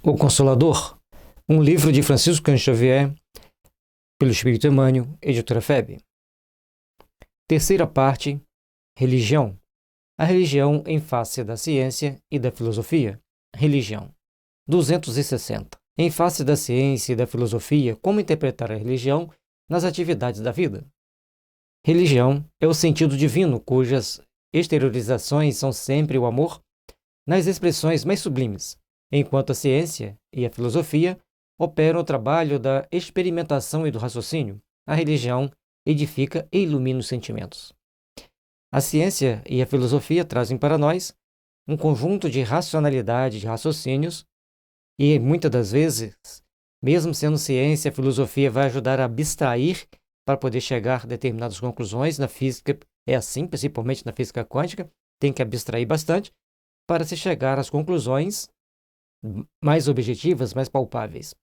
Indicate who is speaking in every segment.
Speaker 1: O Consolador, um livro de Francisco Cândido Xavier, pelo Espírito Emmanuel, editora FEB. Terceira parte, religião. A religião em face da ciência e da filosofia. Religião. 260. Em face da ciência e da filosofia, como interpretar a religião nas atividades da vida? Religião é o sentido divino, cujas exteriorizações são sempre o amor, nas expressões mais sublimes, enquanto a ciência e a filosofia operam o trabalho da experimentação e do raciocínio. A religião edifica e ilumina os sentimentos. A ciência e a filosofia trazem para nós um conjunto de racionalidade de raciocínios e, muitas das vezes, mesmo sendo ciência, a filosofia vai ajudar a abstrair para poder chegar a determinadas conclusões. Na física é assim, principalmente na física quântica, tem que abstrair bastante para se chegar às conclusões mais objetivas, mais palpáveis.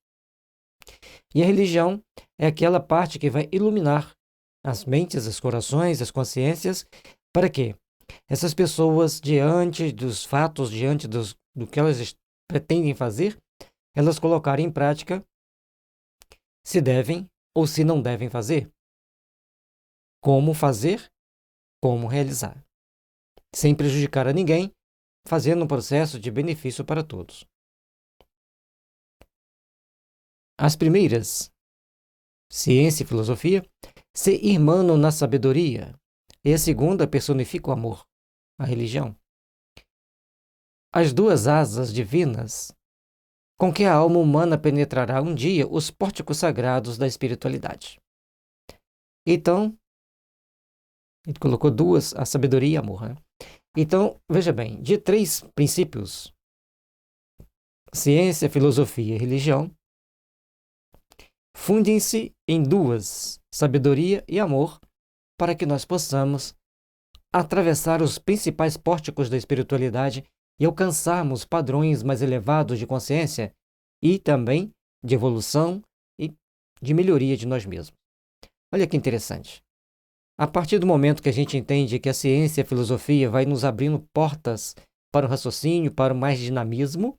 Speaker 1: E a religião é aquela parte que vai iluminar as mentes, os corações, as consciências, para que essas pessoas, diante dos fatos, diante do que elas pretendem fazer, elas colocarem em prática se devem ou se não devem fazer. Como fazer, como realizar. Sem prejudicar a ninguém, fazendo um processo de benefício para todos. As primeiras, ciência e filosofia, se irmanam na sabedoria, e a segunda personifica o amor, a religião. As duas asas divinas com que a alma humana penetrará um dia os pórticos sagrados da espiritualidade. Então, ele colocou duas, a sabedoria e o amor, né? Então, veja bem, de três princípios, ciência, filosofia e religião, fundem-se em duas, sabedoria e amor, para que nós possamos atravessar os principais pórticos da espiritualidade e alcançarmos padrões mais elevados de consciência e também de evolução e de melhoria de nós mesmos. Olha que interessante. A partir do momento que a gente entende que a ciência e a filosofia vai nos abrindo portas para o raciocínio, para o mais dinamismo,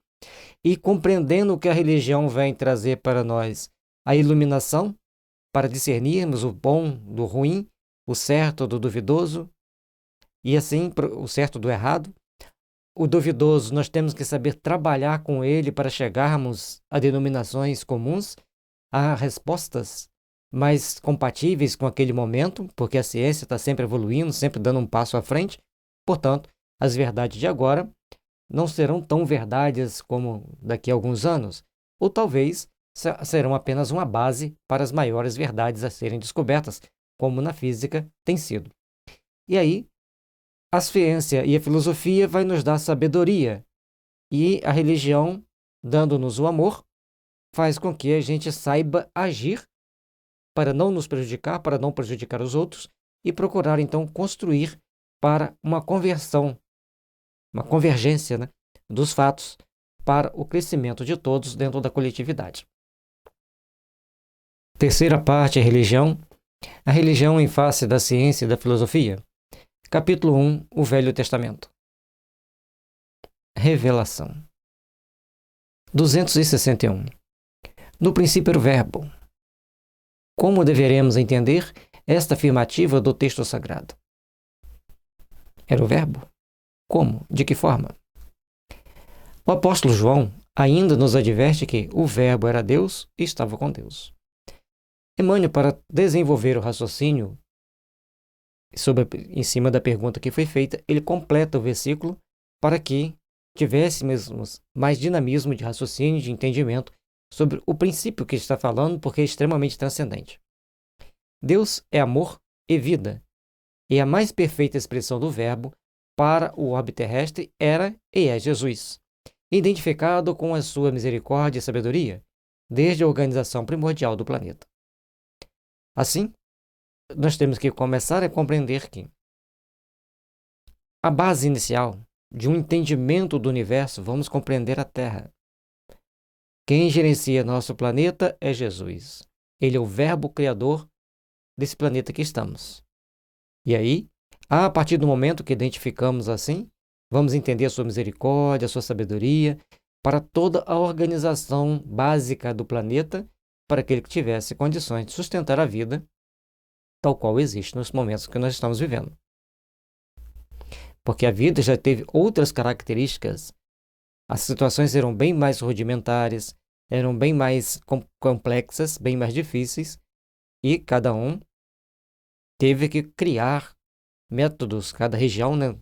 Speaker 1: e compreendendo que a religião vem trazer para nós a iluminação para discernirmos o bom do ruim, o certo do duvidoso, e assim o certo do errado. O duvidoso, nós temos que saber trabalhar com ele para chegarmos a denominações comuns, a respostas mais compatíveis com aquele momento, porque a ciência está sempre evoluindo, sempre dando um passo à frente. Portanto, as verdades de agora não serão tão verdades como daqui a alguns anos, ou talvez serão apenas uma base para as maiores verdades a serem descobertas, como na física tem sido. E aí, a ciência e a filosofia vai nos dar sabedoria, e a religião, dando-nos o amor, faz com que a gente saiba agir para não nos prejudicar, para não prejudicar os outros, e procurar então construir para uma conversão, uma convergência, né, dos fatos para o crescimento de todos dentro da coletividade. Terceira parte, a religião em face da ciência e da filosofia. Capítulo 1, o Velho Testamento. Revelação. 261. No princípio era o Verbo. Como deveremos entender esta afirmativa do texto sagrado? Era o Verbo? Como? De que forma? O apóstolo João ainda nos adverte que o Verbo era Deus e estava com Deus. Emmanuel, para desenvolver o raciocínio em cima da pergunta que foi feita, ele completa o versículo para que tivéssemos mais dinamismo de raciocínio, de entendimento sobre o princípio que está falando, porque é extremamente transcendente. Deus é amor e vida, e a mais perfeita expressão do Verbo para o orbe terrestre era e é Jesus, identificado com a sua misericórdia e sabedoria, desde a organização primordial do planeta. Assim, nós temos que começar a compreender que a base inicial de um entendimento do universo, vamos compreender a Terra. Quem gerencia nosso planeta é Jesus. Ele é o Verbo criador desse planeta que estamos. E aí, a partir do momento que identificamos assim, vamos entender a sua misericórdia, a sua sabedoria, para toda a organização básica do planeta, para que ele tivesse condições de sustentar a vida tal qual existe nos momentos que nós estamos vivendo. Porque a vida já teve outras características. As situações eram bem mais rudimentares, eram bem mais complexas, bem mais difíceis, e cada um teve que criar métodos, cada região, né,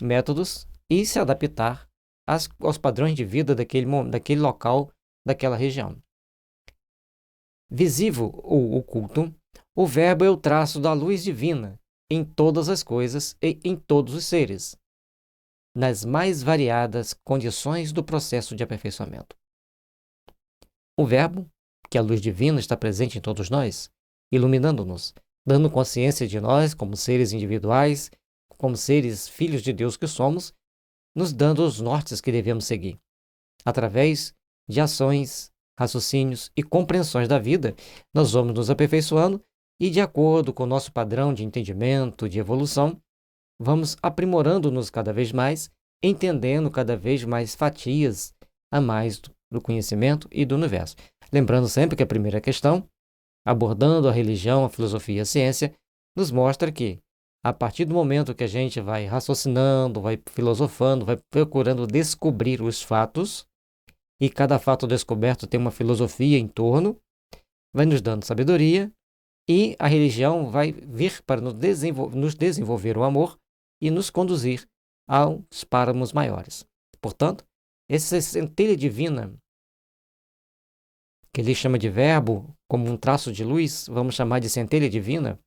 Speaker 1: métodos, e se adaptar aos padrões de vida daquele local, daquela região. Visível ou oculto, o Verbo é o traço da luz divina em todas as coisas e em todos os seres, nas mais variadas condições do processo de aperfeiçoamento. O Verbo, que é a luz divina, está presente em todos nós, iluminando-nos, dando consciência de nós como seres individuais, como seres filhos de Deus que somos, nos dando os nortes que devemos seguir. Através de ações, raciocínios e compreensões da vida, nós vamos nos aperfeiçoando e, de acordo com o nosso padrão de entendimento, de evolução, vamos aprimorando-nos cada vez mais, entendendo cada vez mais fatias a mais do conhecimento e do universo. Lembrando sempre que a primeira questão, abordando a religião, a filosofia e a ciência, nos mostra que, a partir do momento que a gente vai raciocinando, vai filosofando, vai procurando descobrir os fatos, e cada fato descoberto tem uma filosofia em torno, vai nos dando sabedoria, e a religião vai vir para nos desenvolver o amor e nos conduzir aos páramos maiores. Portanto, essa centelha divina, que ele chama de verbo, como um traço de luz, vamos chamar de centelha divina,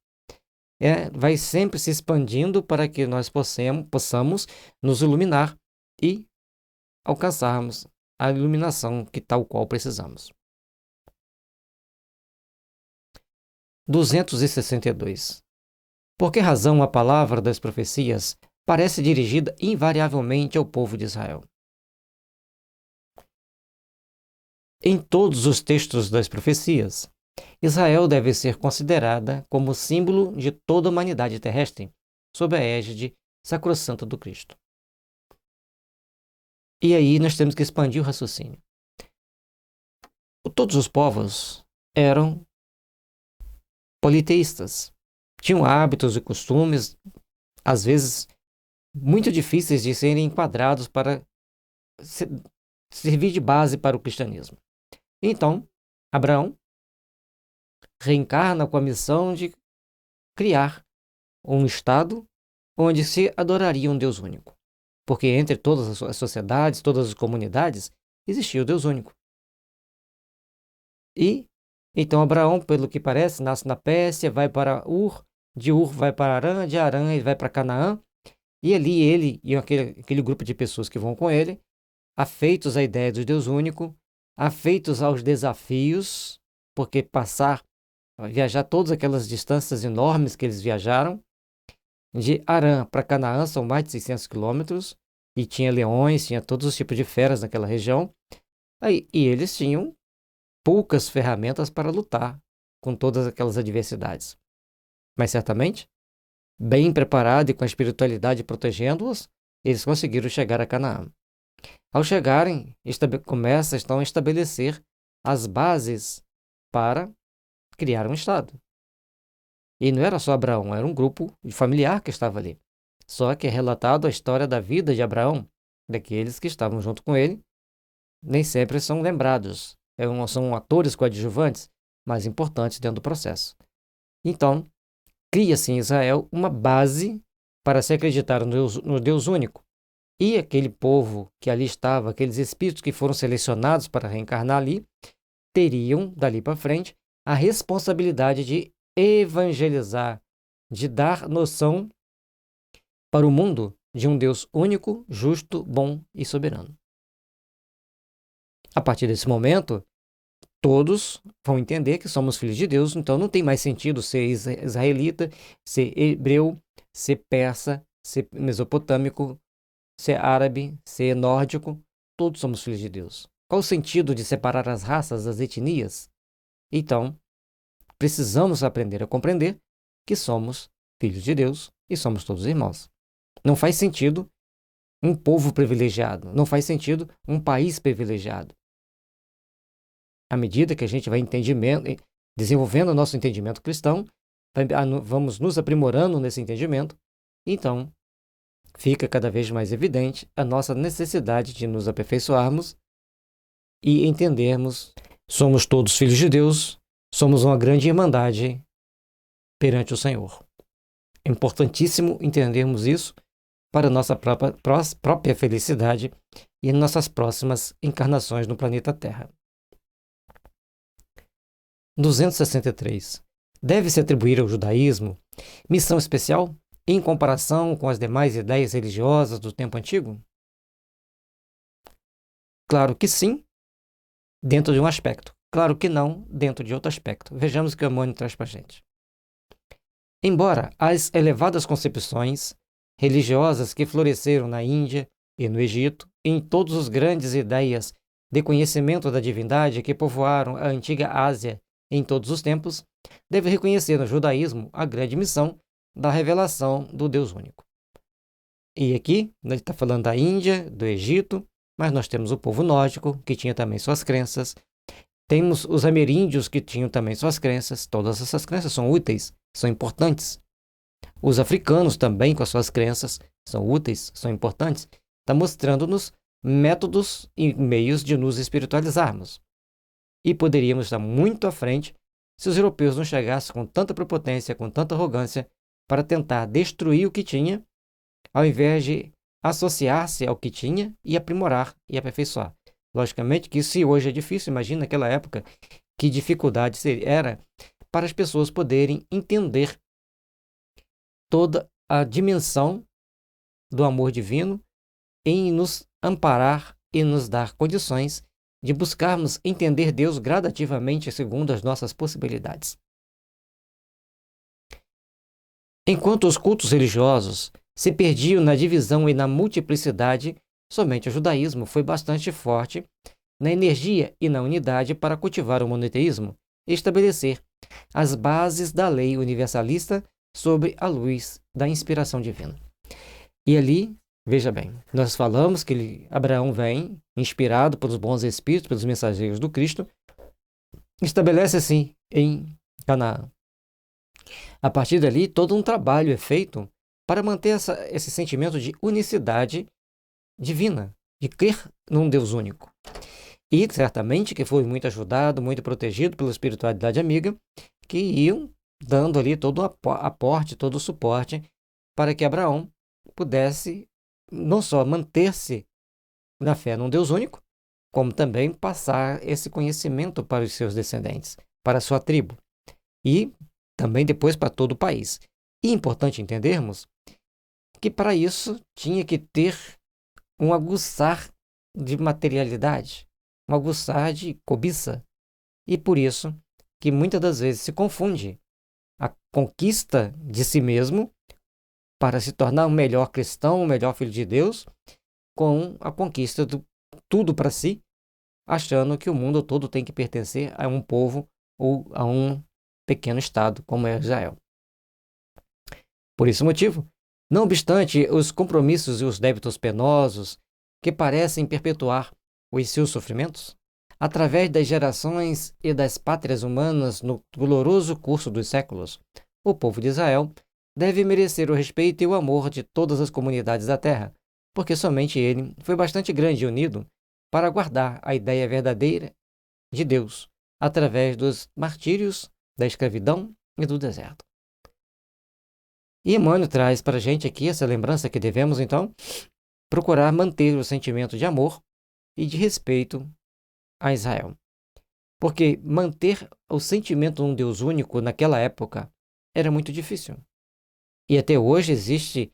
Speaker 1: vai sempre se expandindo para que nós possamos nos iluminar e alcançarmos a iluminação que tal qual precisamos. 262. Por que razão a palavra das profecias parece dirigida invariavelmente ao povo de Israel? Em todos os textos das profecias, Israel deve ser considerada como símbolo de toda a humanidade terrestre, sob a égide sacrossanta do Cristo. E aí nós temos que expandir o raciocínio. Todos os povos eram politeístas, tinham hábitos e costumes, às vezes, muito difíceis de serem enquadrados para servir de base para o cristianismo. Então, Abraão reencarna com a missão de criar um estado onde se adoraria um Deus único. Porque entre todas as sociedades, todas as comunidades, existia o Deus único. E, então, Abraão, pelo que parece, nasce na Pérsia, vai para Ur, de Ur vai para Arã, de Arã ele vai para Canaã, e ali ele e aquele grupo de pessoas que vão com ele, afeitos à ideia do Deus único, afeitos aos desafios, porque viajar todas aquelas distâncias enormes que eles viajaram, de Arã para Canaã são mais de 600 quilômetros, e tinha leões, tinha todos os tipos de feras naquela região, e eles tinham poucas ferramentas para lutar com todas aquelas adversidades. Mas certamente, bem preparados e com a espiritualidade protegendo-os, eles conseguiram chegar a Canaã. Ao chegarem, começam a estabelecer as bases para criar um estado. E não era só Abraão, era um grupo familiar que estava ali. Só que é relatado a história da vida de Abraão, daqueles que estavam junto com ele, nem sempre são lembrados. São atores coadjuvantes, mas importantes dentro do processo. Então, cria-se em Israel uma base para se acreditar no Deus único. E aquele povo que ali estava, aqueles espíritos que foram selecionados para reencarnar ali, teriam, dali para frente, a responsabilidade de evangelizar, de dar noção para o mundo de um Deus único, justo, bom e soberano. A partir desse momento, todos vão entender que somos filhos de Deus, então não tem mais sentido ser israelita, ser hebreu, ser persa, ser mesopotâmico, ser árabe, ser nórdico. Todos somos filhos de Deus. Qual o sentido de separar as raças, as etnias? Então, precisamos aprender a compreender que somos filhos de Deus e somos todos irmãos. Não faz sentido um povo privilegiado, não faz sentido um país privilegiado. À medida que a gente vai desenvolvendo o nosso entendimento cristão, vamos nos aprimorando nesse entendimento, então fica cada vez mais evidente a nossa necessidade de nos aperfeiçoarmos e entendermos: somos todos filhos de Deus, somos uma grande irmandade perante o Senhor. É importantíssimo entendermos isso para a nossa própria felicidade e nossas próximas encarnações no planeta Terra. 263. Deve-se atribuir ao judaísmo missão especial em comparação com as demais ideias religiosas do tempo antigo? Claro que sim, dentro de um aspecto. Claro que não, dentro de outro aspecto. Vejamos o que o Emmanuel traz para a gente. Embora as elevadas concepções religiosas que floresceram na Índia e no Egito, e em todas as grandes ideias de conhecimento da divindade que povoaram a antiga Ásia em todos os tempos, deve reconhecer no judaísmo a grande missão da revelação do Deus único. E aqui, ele está falando da Índia, do Egito, mas nós temos o povo nórdico, que tinha também suas crenças, temos os ameríndios, que tinham também suas crenças. Todas essas crenças são úteis, são importantes. Os africanos também, com as suas crenças, são úteis, são importantes. Está mostrando-nos métodos e meios de nos espiritualizarmos. E poderíamos estar muito à frente se os europeus não chegassem com tanta prepotência, com tanta arrogância, para tentar destruir o que tinha, ao invés de associar-se ao que tinha e aprimorar e aperfeiçoar. Logicamente que isso hoje é difícil. Imagina naquela época que dificuldade era para as pessoas poderem entender toda a dimensão do amor divino em nos amparar e nos dar condições de buscarmos entender Deus gradativamente segundo as nossas possibilidades. Enquanto os cultos religiosos se perdiam na divisão e na multiplicidade, somente o judaísmo foi bastante forte na energia e na unidade para cultivar o monoteísmo e estabelecer as bases da lei universalista sob a luz da inspiração divina. E ali, veja bem, nós falamos que Abraão vem, inspirado pelos bons espíritos, pelos mensageiros do Cristo, estabelece assim em Canaã. A partir dali, todo um trabalho é feito para manter esse sentimento de unicidade divina, de crer num Deus único. E certamente que foi muito ajudado, muito protegido pela espiritualidade amiga, que iam dando ali todo o aporte, todo o suporte para que Abraão pudesse não só manter-se na fé num Deus único, como também passar esse conhecimento para os seus descendentes, para a sua tribo e também depois para todo o país. E é importante entendermos que para isso tinha que ter um aguçar de materialidade, um aguçar de cobiça. E por isso que muitas das vezes se confunde a conquista de si mesmo para se tornar um melhor cristão, um melhor filho de Deus, com a conquista do tudo para si, achando que o mundo todo tem que pertencer a um povo ou a um pequeno estado como é Israel. Por esse motivo, não obstante os compromissos e os débitos penosos que parecem perpetuar os seus sofrimentos, através das gerações e das pátrias humanas no glorioso curso dos séculos, o povo de Israel deve merecer o respeito e o amor de todas as comunidades da terra, porque somente ele foi bastante grande e unido para guardar a ideia verdadeira de Deus, através dos martírios, da escravidão e do deserto. E Emmanuel traz para a gente aqui essa lembrança que devemos, então, procurar manter o sentimento de amor e de respeito a Israel. Porque manter o sentimento de um Deus único naquela época era muito difícil. E até hoje existe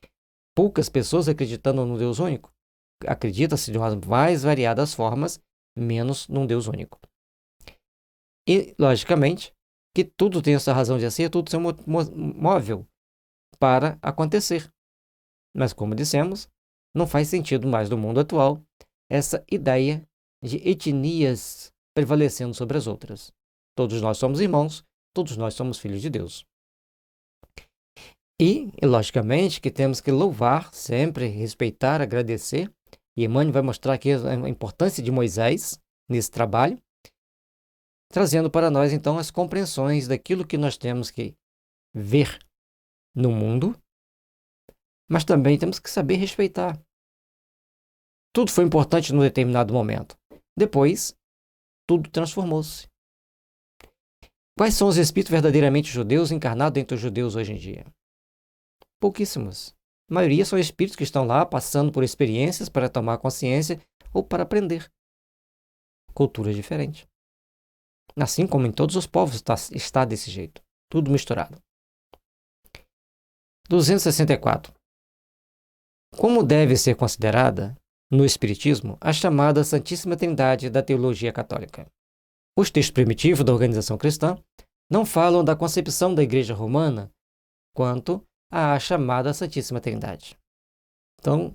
Speaker 1: poucas pessoas acreditando no Deus único. Acredita-se de umas mais variadas formas, menos num Deus único. E, logicamente, que tudo tem essa razão de ser, tudo ser móvel para acontecer. Mas, como dissemos, não faz sentido mais no mundo atual essa ideia de etnias prevalecendo sobre as outras. Todos nós somos irmãos, todos nós somos filhos de Deus. E, logicamente, que temos que louvar sempre, respeitar, agradecer. E Emmanuel vai mostrar aqui a importância de Moisés nesse trabalho, trazendo para nós, então, as compreensões daquilo que nós temos que ver no mundo, mas também temos que saber respeitar. Tudo foi importante num determinado momento. Depois, tudo transformou-se. Quais são os espíritos verdadeiramente judeus encarnados entre os judeus hoje em dia? Pouquíssimos. A maioria são espíritos que estão lá passando por experiências para tomar consciência ou para aprender. Cultura diferente. Assim como em todos os povos está desse jeito. Tudo misturado. 264. Como deve ser considerada, no Espiritismo, a chamada Santíssima Trindade da teologia católica? Os textos primitivos da organização cristã não falam da concepção da Igreja Romana quanto à chamada Santíssima Trindade. Então,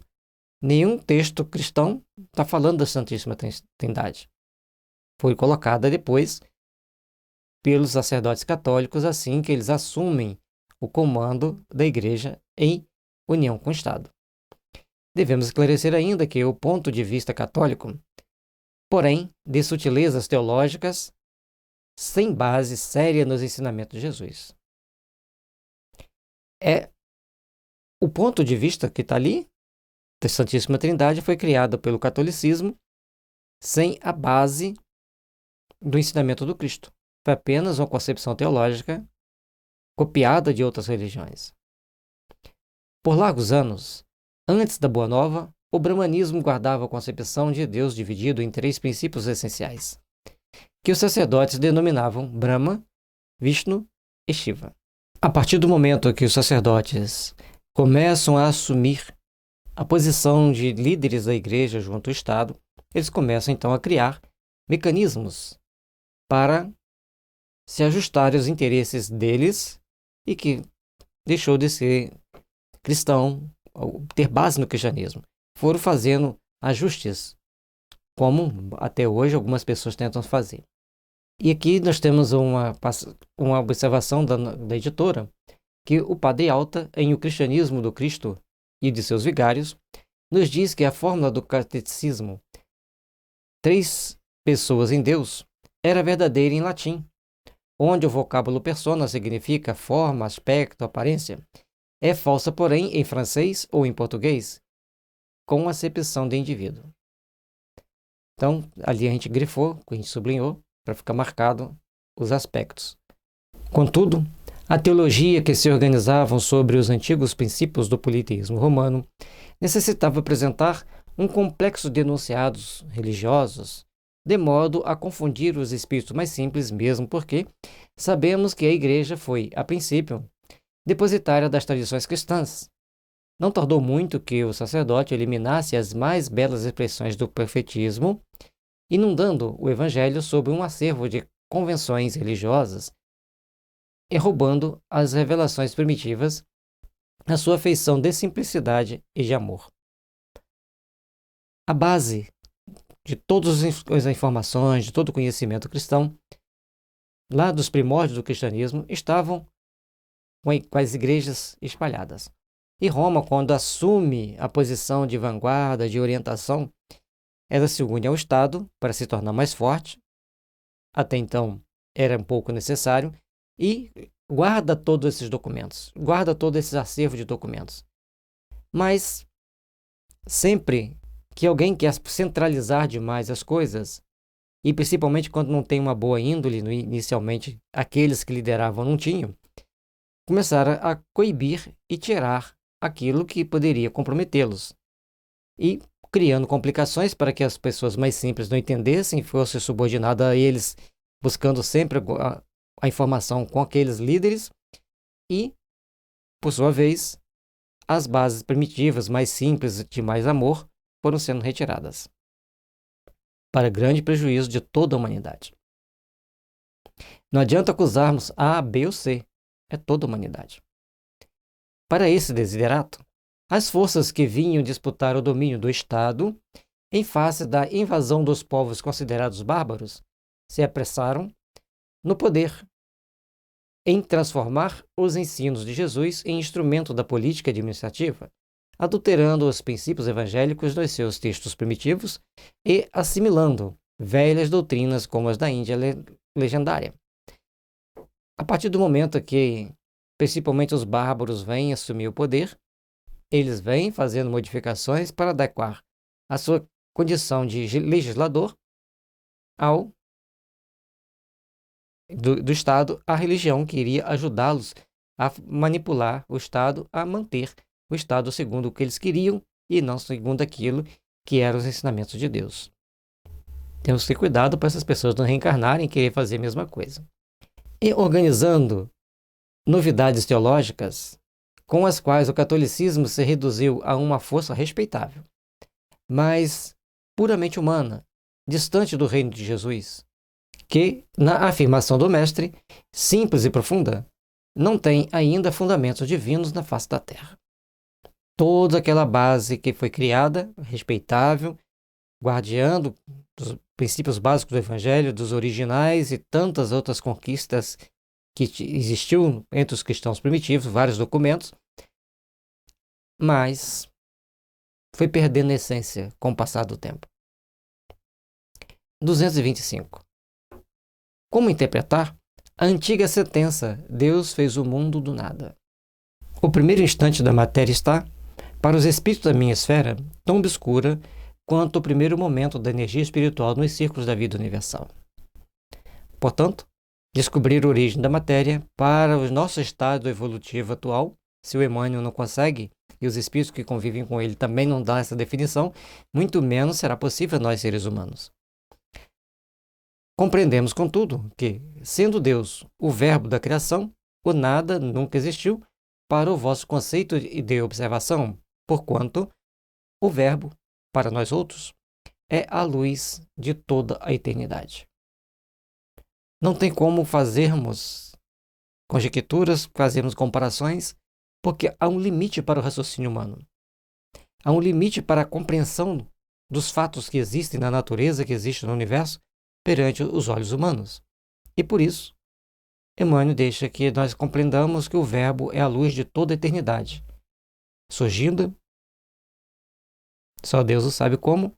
Speaker 1: nenhum texto cristão está falando da Santíssima Trindade. Foi colocada depois pelos sacerdotes católicos assim que eles assumem o comando da Igreja em união com o Estado. Devemos esclarecer ainda que o ponto de vista católico, porém, de sutilezas teológicas, sem base séria nos ensinamentos de Jesus. O ponto de vista que está ali, da Santíssima Trindade, foi criado pelo catolicismo sem a base do ensinamento do Cristo. Foi apenas uma concepção teológica copiada de outras religiões. Por largos anos, antes da Boa Nova, o brahmanismo guardava a concepção de Deus dividido em 3 princípios essenciais, que os sacerdotes denominavam Brahma, Vishnu e Shiva. A partir do momento que os sacerdotes começam a assumir a posição de líderes da igreja junto ao Estado, eles começam então a criar mecanismos para se ajustar aos interesses deles e que deixou de ser cristão, ter base no cristianismo. Foram fazendo ajustes, como até hoje algumas pessoas tentam fazer. E aqui nós temos uma observação da editora, que o Padre Alta, em O Cristianismo do Cristo e de seus Vigários, nos diz que a fórmula do catecismo 3 pessoas em Deus era verdadeira em latim, onde o vocábulo persona significa forma, aspecto, aparência, é falsa, porém, em francês ou em português, com acepção de indivíduo. Então, ali a gente grifou, a gente sublinhou, para ficar marcado os aspectos. Contudo, a teologia que se organizavam sobre os antigos princípios do politeísmo romano necessitava apresentar um complexo de enunciados religiosos, de modo a confundir os espíritos mais simples, mesmo porque sabemos que a Igreja foi, a princípio, depositária das tradições cristãs. Não tardou muito que o sacerdote eliminasse as mais belas expressões do profetismo, inundando o Evangelho sob um acervo de convenções religiosas e roubando as revelações primitivas na sua feição de simplicidade e de amor. A base de todas as informações, de todo o conhecimento cristão, lá dos primórdios do cristianismo, estavam com as igrejas espalhadas. E Roma, quando assume a posição de vanguarda, de orientação, ela se une ao Estado para se tornar mais forte. Até então era um pouco necessário, e guarda todos esses documentos, guarda todo esse acervo de documentos. Mas sempre que alguém quer centralizar demais as coisas, e principalmente quando não tem uma boa índole, inicialmente aqueles que lideravam não tinham, começaram a coibir e tirar aquilo que poderia comprometê-los, e criando complicações para que as pessoas mais simples não entendessem, fossem subordinadas a eles, buscando sempre a informação com aqueles líderes, e, por sua vez, as bases primitivas, mais simples, de mais amor, foram sendo retiradas, para grande prejuízo de toda a humanidade. Não adianta acusarmos A, B ou C, é toda a humanidade. Para esse desiderato, as forças que vinham disputar o domínio do Estado, em face da invasão dos povos considerados bárbaros, se apressaram no poder em transformar os ensinos de Jesus em instrumento da política administrativa, adulterando os princípios evangélicos nos seus textos primitivos e assimilando velhas doutrinas como as da Índia legendária. A partir do momento que, principalmente, os bárbaros vêm assumir o poder, eles vêm fazendo modificações para adequar a sua condição de legislador do Estado à religião, que iria ajudá-los a manipular o Estado, a manter o Estado segundo o que eles queriam e não segundo aquilo que eram os ensinamentos de Deus. Temos que ter cuidado para essas pessoas não reencarnarem e querer fazer a mesma coisa. E organizando novidades teológicas com as quais o catolicismo se reduziu a uma força respeitável, mas puramente humana, distante do reino de Jesus, que, na afirmação do Mestre, simples e profunda, não tem ainda fundamentos divinos na face da terra. Toda aquela base que foi criada, respeitável, guardiando dos princípios básicos do Evangelho, dos originais e tantas outras conquistas que existiu entre os cristãos primitivos, vários documentos, mas foi perdendo a essência com o passar do tempo. 225. Como interpretar a antiga sentença Deus fez o mundo do nada? O primeiro instante da matéria está, para os espíritos da minha esfera, tão obscura quanto o primeiro momento da energia espiritual nos círculos da vida universal. Portanto, descobrir a origem da matéria para o nosso estado evolutivo atual, se o Emmanuel não consegue e os espíritos que convivem com ele também não dão essa definição, muito menos será possível nós seres humanos. Compreendemos, contudo, que, sendo Deus o verbo da criação, o nada nunca existiu para o vosso conceito de observação, porquanto o verbo, para nós outros, é a luz de toda a eternidade. Não tem como fazermos conjecturas, fazermos comparações, porque há um limite para o raciocínio humano. Há um limite para a compreensão dos fatos que existem na natureza, que existem no universo, perante os olhos humanos. E por isso, Emmanuel deixa que nós compreendamos que o Verbo é a luz de toda a eternidade, surgindo, só Deus o sabe como,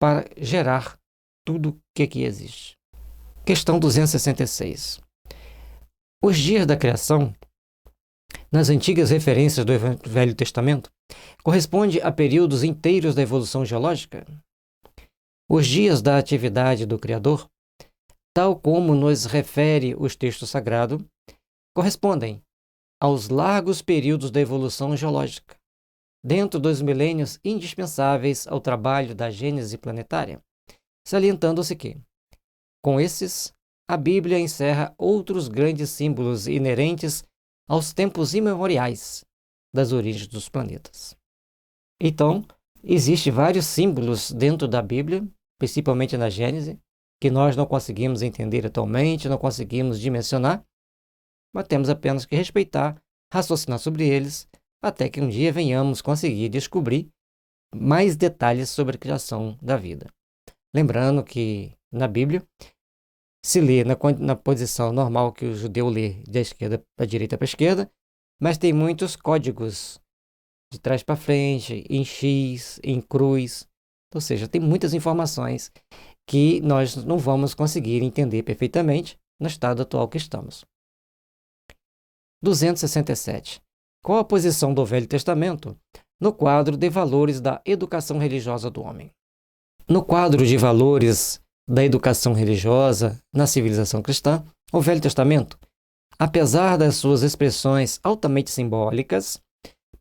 Speaker 1: para gerar tudo que aqui existe. Questão 266. Os dias da criação, nas antigas referências do Velho Testamento, corresponde a períodos inteiros da evolução geológica? Os dias da atividade do Criador, tal como nos refere os textos sagrados, correspondem aos largos períodos da evolução geológica, dentro dos milênios indispensáveis ao trabalho da gênese planetária, salientando-se que, com esses, a Bíblia encerra outros grandes símbolos inerentes aos tempos imemoriais das origens dos planetas. Então, existem vários símbolos dentro da Bíblia, principalmente na Gênese, que nós não conseguimos entender atualmente, não conseguimos dimensionar, mas temos apenas que respeitar, raciocinar sobre eles, até que um dia venhamos conseguir descobrir mais detalhes sobre a criação da vida. Lembrando que na Bíblia se lê na posição normal que o judeu lê da esquerda para a direita para a esquerda, mas tem muitos códigos de trás para frente, em X, em cruz, ou seja, tem muitas informações que nós não vamos conseguir entender perfeitamente no estado atual que estamos. 267. Qual a posição do Velho Testamento no quadro de valores da educação religiosa do homem? No quadro de valores da educação religiosa na civilização cristã, o Velho Testamento, apesar das suas expressões altamente simbólicas,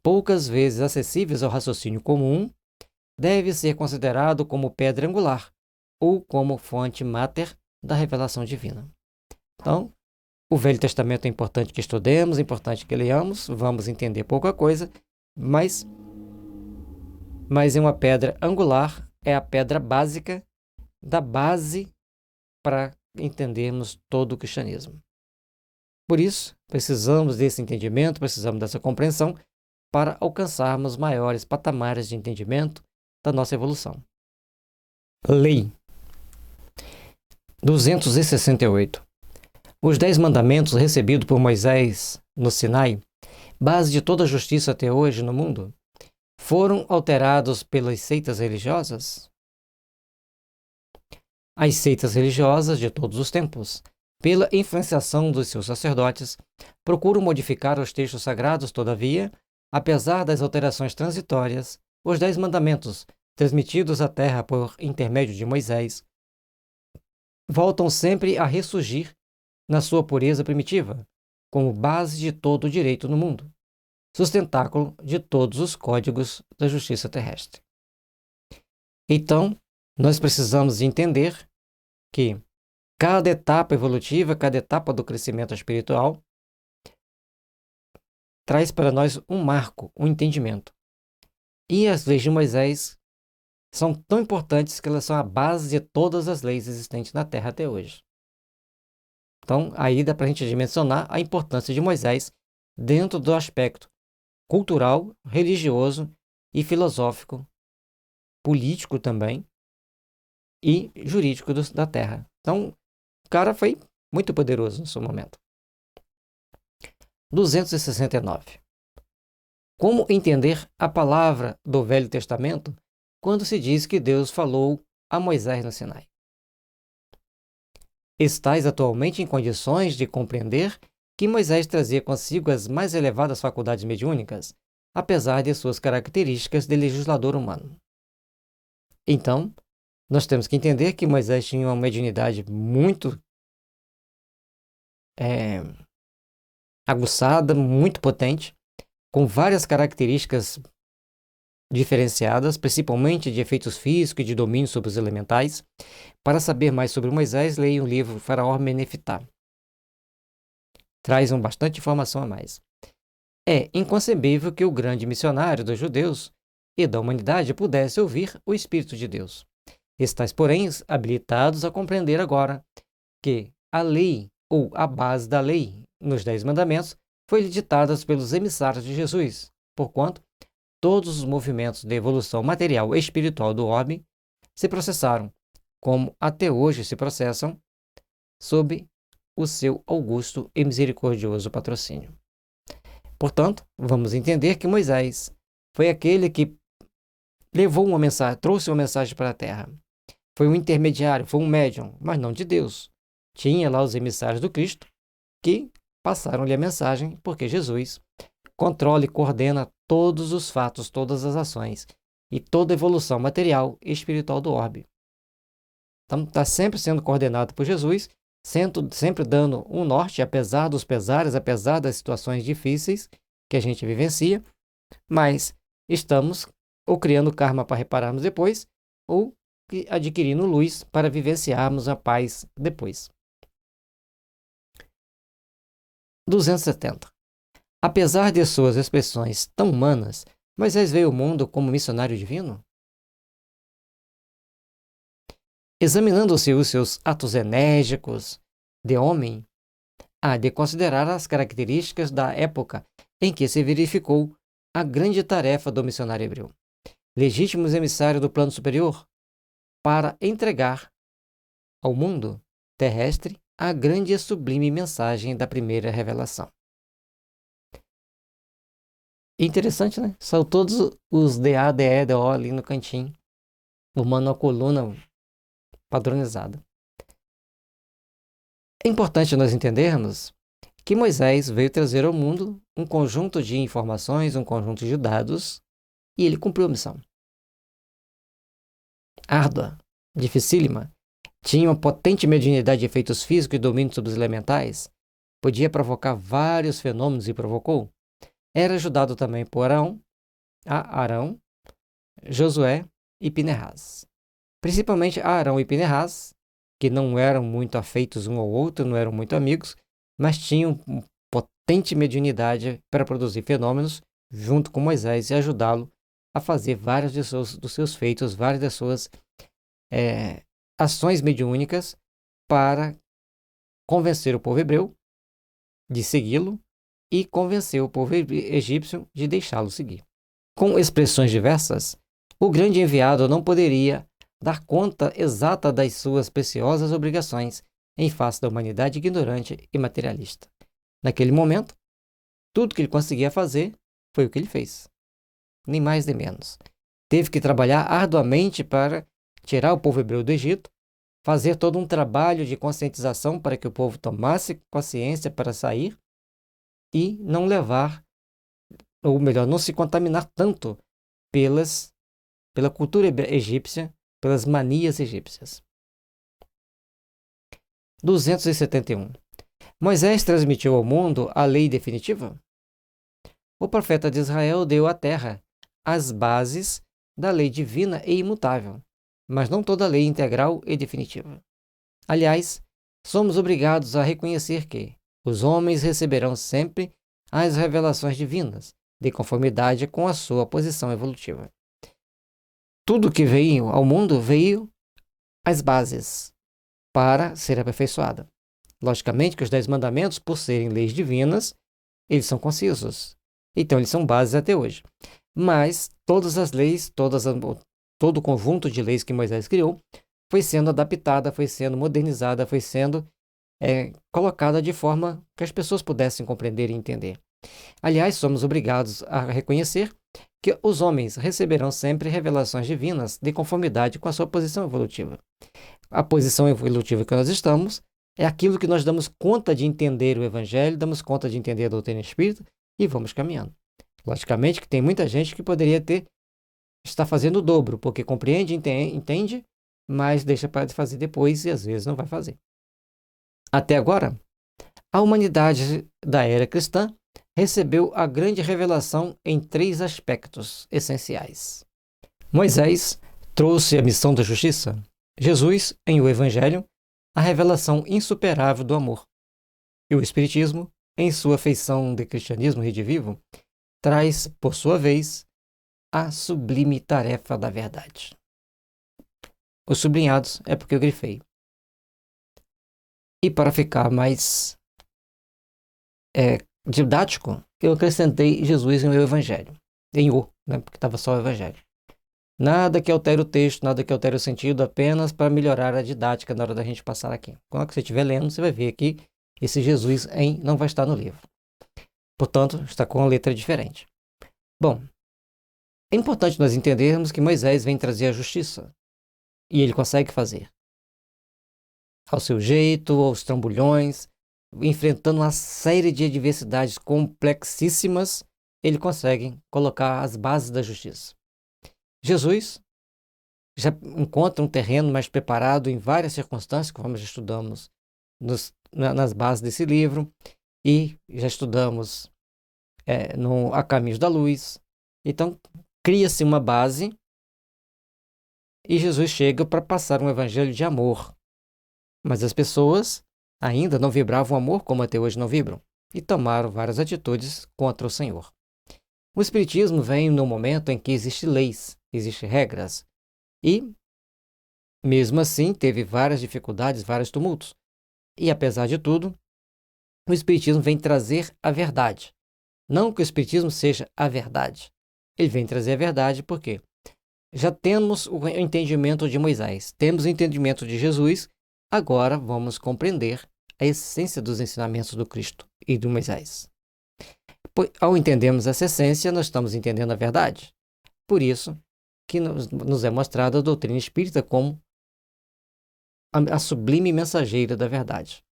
Speaker 1: poucas vezes acessíveis ao raciocínio comum, deve ser considerado como pedra angular ou como fonte máter da revelação divina. Então, o Velho Testamento é importante que estudemos, é importante que leamos, vamos entender pouca coisa, mas é uma pedra angular, é a pedra básica da base para entendermos todo o cristianismo. Por isso, precisamos desse entendimento, precisamos dessa compreensão para alcançarmos maiores patamares de entendimento da nossa evolução. Lei 268. Os 10 mandamentos recebidos por Moisés no Sinai, base de toda a justiça até hoje no mundo, foram alterados pelas seitas religiosas? As seitas religiosas de todos os tempos, pela influenciação dos seus sacerdotes, procuram modificar os textos sagrados, todavia, apesar das alterações transitórias, os 10 mandamentos, transmitidos à terra por intermédio de Moisés, voltam sempre a ressurgir na sua pureza primitiva, como base de todo o direito no mundo, sustentáculo de todos os códigos da justiça terrestre. Então, nós precisamos entender que cada etapa evolutiva, cada etapa do crescimento espiritual, traz para nós um marco, um entendimento. E as leis de Moisés são tão importantes que elas são a base de todas as leis existentes na Terra até hoje. Então, aí dá para a gente dimensionar a importância de Moisés dentro do aspecto cultural, religioso e filosófico, político também, e jurídico da Terra. Então, o cara foi muito poderoso no seu momento. 269. Como entender a palavra do Velho Testamento quando se diz que Deus falou a Moisés no Sinai? Estás atualmente em condições de compreender que Moisés trazia consigo as mais elevadas faculdades mediúnicas, apesar de suas características de legislador humano. Então, nós temos que entender que Moisés tinha uma mediunidade muito aguçada, muito potente, com várias características diferenciadas, principalmente de efeitos físicos e de domínio sobre os elementais. Para saber mais sobre Moisés, leia o livro Faraó Menefitá. Traz bastante informação a mais. É inconcebível que o grande missionário dos judeus e da humanidade pudesse ouvir o Espírito de Deus. Estais, porém, habilitados a compreender agora que a lei, ou a base da lei, nos 10 mandamentos, foi ditada pelos emissários de Jesus, porquanto todos os movimentos de evolução material e espiritual do homem se processaram, como até hoje se processam, sob o seu augusto e misericordioso patrocínio. Portanto, vamos entender que Moisés foi aquele que levou uma mensagem, trouxe uma mensagem para a Terra. Foi um intermediário, foi um médium, mas não de Deus. Tinha lá os emissários do Cristo que passaram-lhe a mensagem, porque Jesus controla e coordena todos os fatos, todas as ações e toda a evolução material e espiritual do orbe. Então, está sempre sendo coordenado por Jesus, sempre dando um norte, apesar dos pesares, apesar das situações difíceis que a gente vivencia, mas estamos ou criando karma para repararmos depois, ou adquirindo luz para vivenciarmos a paz depois. 270. Apesar de suas expressões tão humanas, Moisés veio ao mundo como missionário divino? Examinando-se os seus atos enérgicos de homem, há de considerar as características da época em que se verificou a grande tarefa do missionário hebreu, legítimos emissários do plano superior, para entregar ao mundo terrestre a grande e sublime mensagem da primeira revelação. Interessante, né? São todos os DA, DE, DO ali no cantinho, formando uma coluna padronizada. É importante nós entendermos que Moisés veio trazer ao mundo um conjunto de informações, um conjunto de dados, e ele cumpriu a missão. Árdua, dificílima, tinha uma potente mediunidade de efeitos físicos e domínio sobre os elementais, podia provocar vários fenômenos e provocou. Era ajudado também por Arão, Josué e Pinehas. Principalmente Arão e Pinehas, que não eram muito afeitos um ao outro, não eram muito amigos, mas tinham potente mediunidade para produzir fenômenos junto com Moisés e ajudá-lo a fazer vários dos seus feitos, várias das suas ações mediúnicas para convencer o povo hebreu de segui-lo e convencer o povo egípcio de deixá-lo seguir. Com expressões diversas, o grande enviado não poderia dar conta exata das suas preciosas obrigações em face da humanidade ignorante e materialista. Naquele momento, tudo que ele conseguia fazer foi o que ele fez, nem mais nem menos. Teve que trabalhar arduamente para tirar o povo hebreu do Egito, fazer todo um trabalho de conscientização para que o povo tomasse consciência para sair e não levar, ou melhor, não se contaminar tanto pela cultura egípcia, pelas manias egípcias. 271. Moisés transmitiu ao mundo a lei definitiva? O profeta de Israel deu à terra as bases da lei divina e imutável, mas não toda a lei integral e definitiva. Aliás, somos obrigados a reconhecer que os homens receberão sempre as revelações divinas, de conformidade com a sua posição evolutiva. Tudo que veio ao mundo veio as bases para ser aperfeiçoada. Logicamente que os 10 mandamentos, por serem leis divinas, eles são concisos. Então, eles são bases até hoje. Mas todas as leis, todo o conjunto de leis que Moisés criou, foi sendo adaptada, foi sendo modernizada, foi sendo colocada de forma que as pessoas pudessem compreender e entender. Aliás, somos obrigados a reconhecer que os homens receberão sempre revelações divinas de conformidade com a sua posição evolutiva. A posição evolutiva que nós estamos é aquilo que nós damos conta de entender o Evangelho, damos conta de entender a doutrina espírita e vamos caminhando. Logicamente que tem muita gente que poderia estar fazendo o dobro, porque compreende, entende, mas deixa para fazer depois e às vezes não vai fazer. Até agora, a humanidade da era cristã recebeu a grande revelação em 3 aspectos essenciais. Moisés trouxe a missão da justiça. Jesus, em o Evangelho, a revelação insuperável do amor. E o Espiritismo, em sua feição de cristianismo redivivo, traz, por sua vez, a sublime tarefa da verdade. Os sublinhados é porque eu grifei. E para ficar mais didático, eu acrescentei Jesus em o Evangelho. Porque estava só o Evangelho. Nada que altere o texto, nada que altere o sentido, apenas para melhorar a didática na hora da gente passar aqui. Quando você estiver lendo, você vai ver que esse Jesus não vai estar no livro. Portanto, está com uma letra diferente. Bom, é importante nós entendermos que Moisés vem trazer a justiça. E ele consegue fazer. Ao seu jeito, aos trambolhões, enfrentando uma série de adversidades complexíssimas, ele consegue colocar as bases da justiça. Jesus já encontra um terreno mais preparado em várias circunstâncias, conforme já estudamos nas bases desse livro, e já estudamos A Caminhos da Luz. Então, cria-se uma base e Jesus chega para passar um evangelho de amor. Mas as pessoas ainda não vibravam amor como até hoje não vibram, e tomaram várias atitudes contra o Senhor. O Espiritismo vem no momento em que existem leis, existem regras, e, mesmo assim, teve várias dificuldades, vários tumultos. E, apesar de tudo, o Espiritismo vem trazer a verdade. Não que o Espiritismo seja a verdade. Ele vem trazer a verdade porque já temos o entendimento de Moisés, temos o entendimento de Jesus, agora vamos compreender a essência dos ensinamentos do Cristo e do Moisés. Ao entendermos essa essência, nós estamos entendendo a verdade. Por isso que nos é mostrada a doutrina espírita como a sublime mensageira da verdade.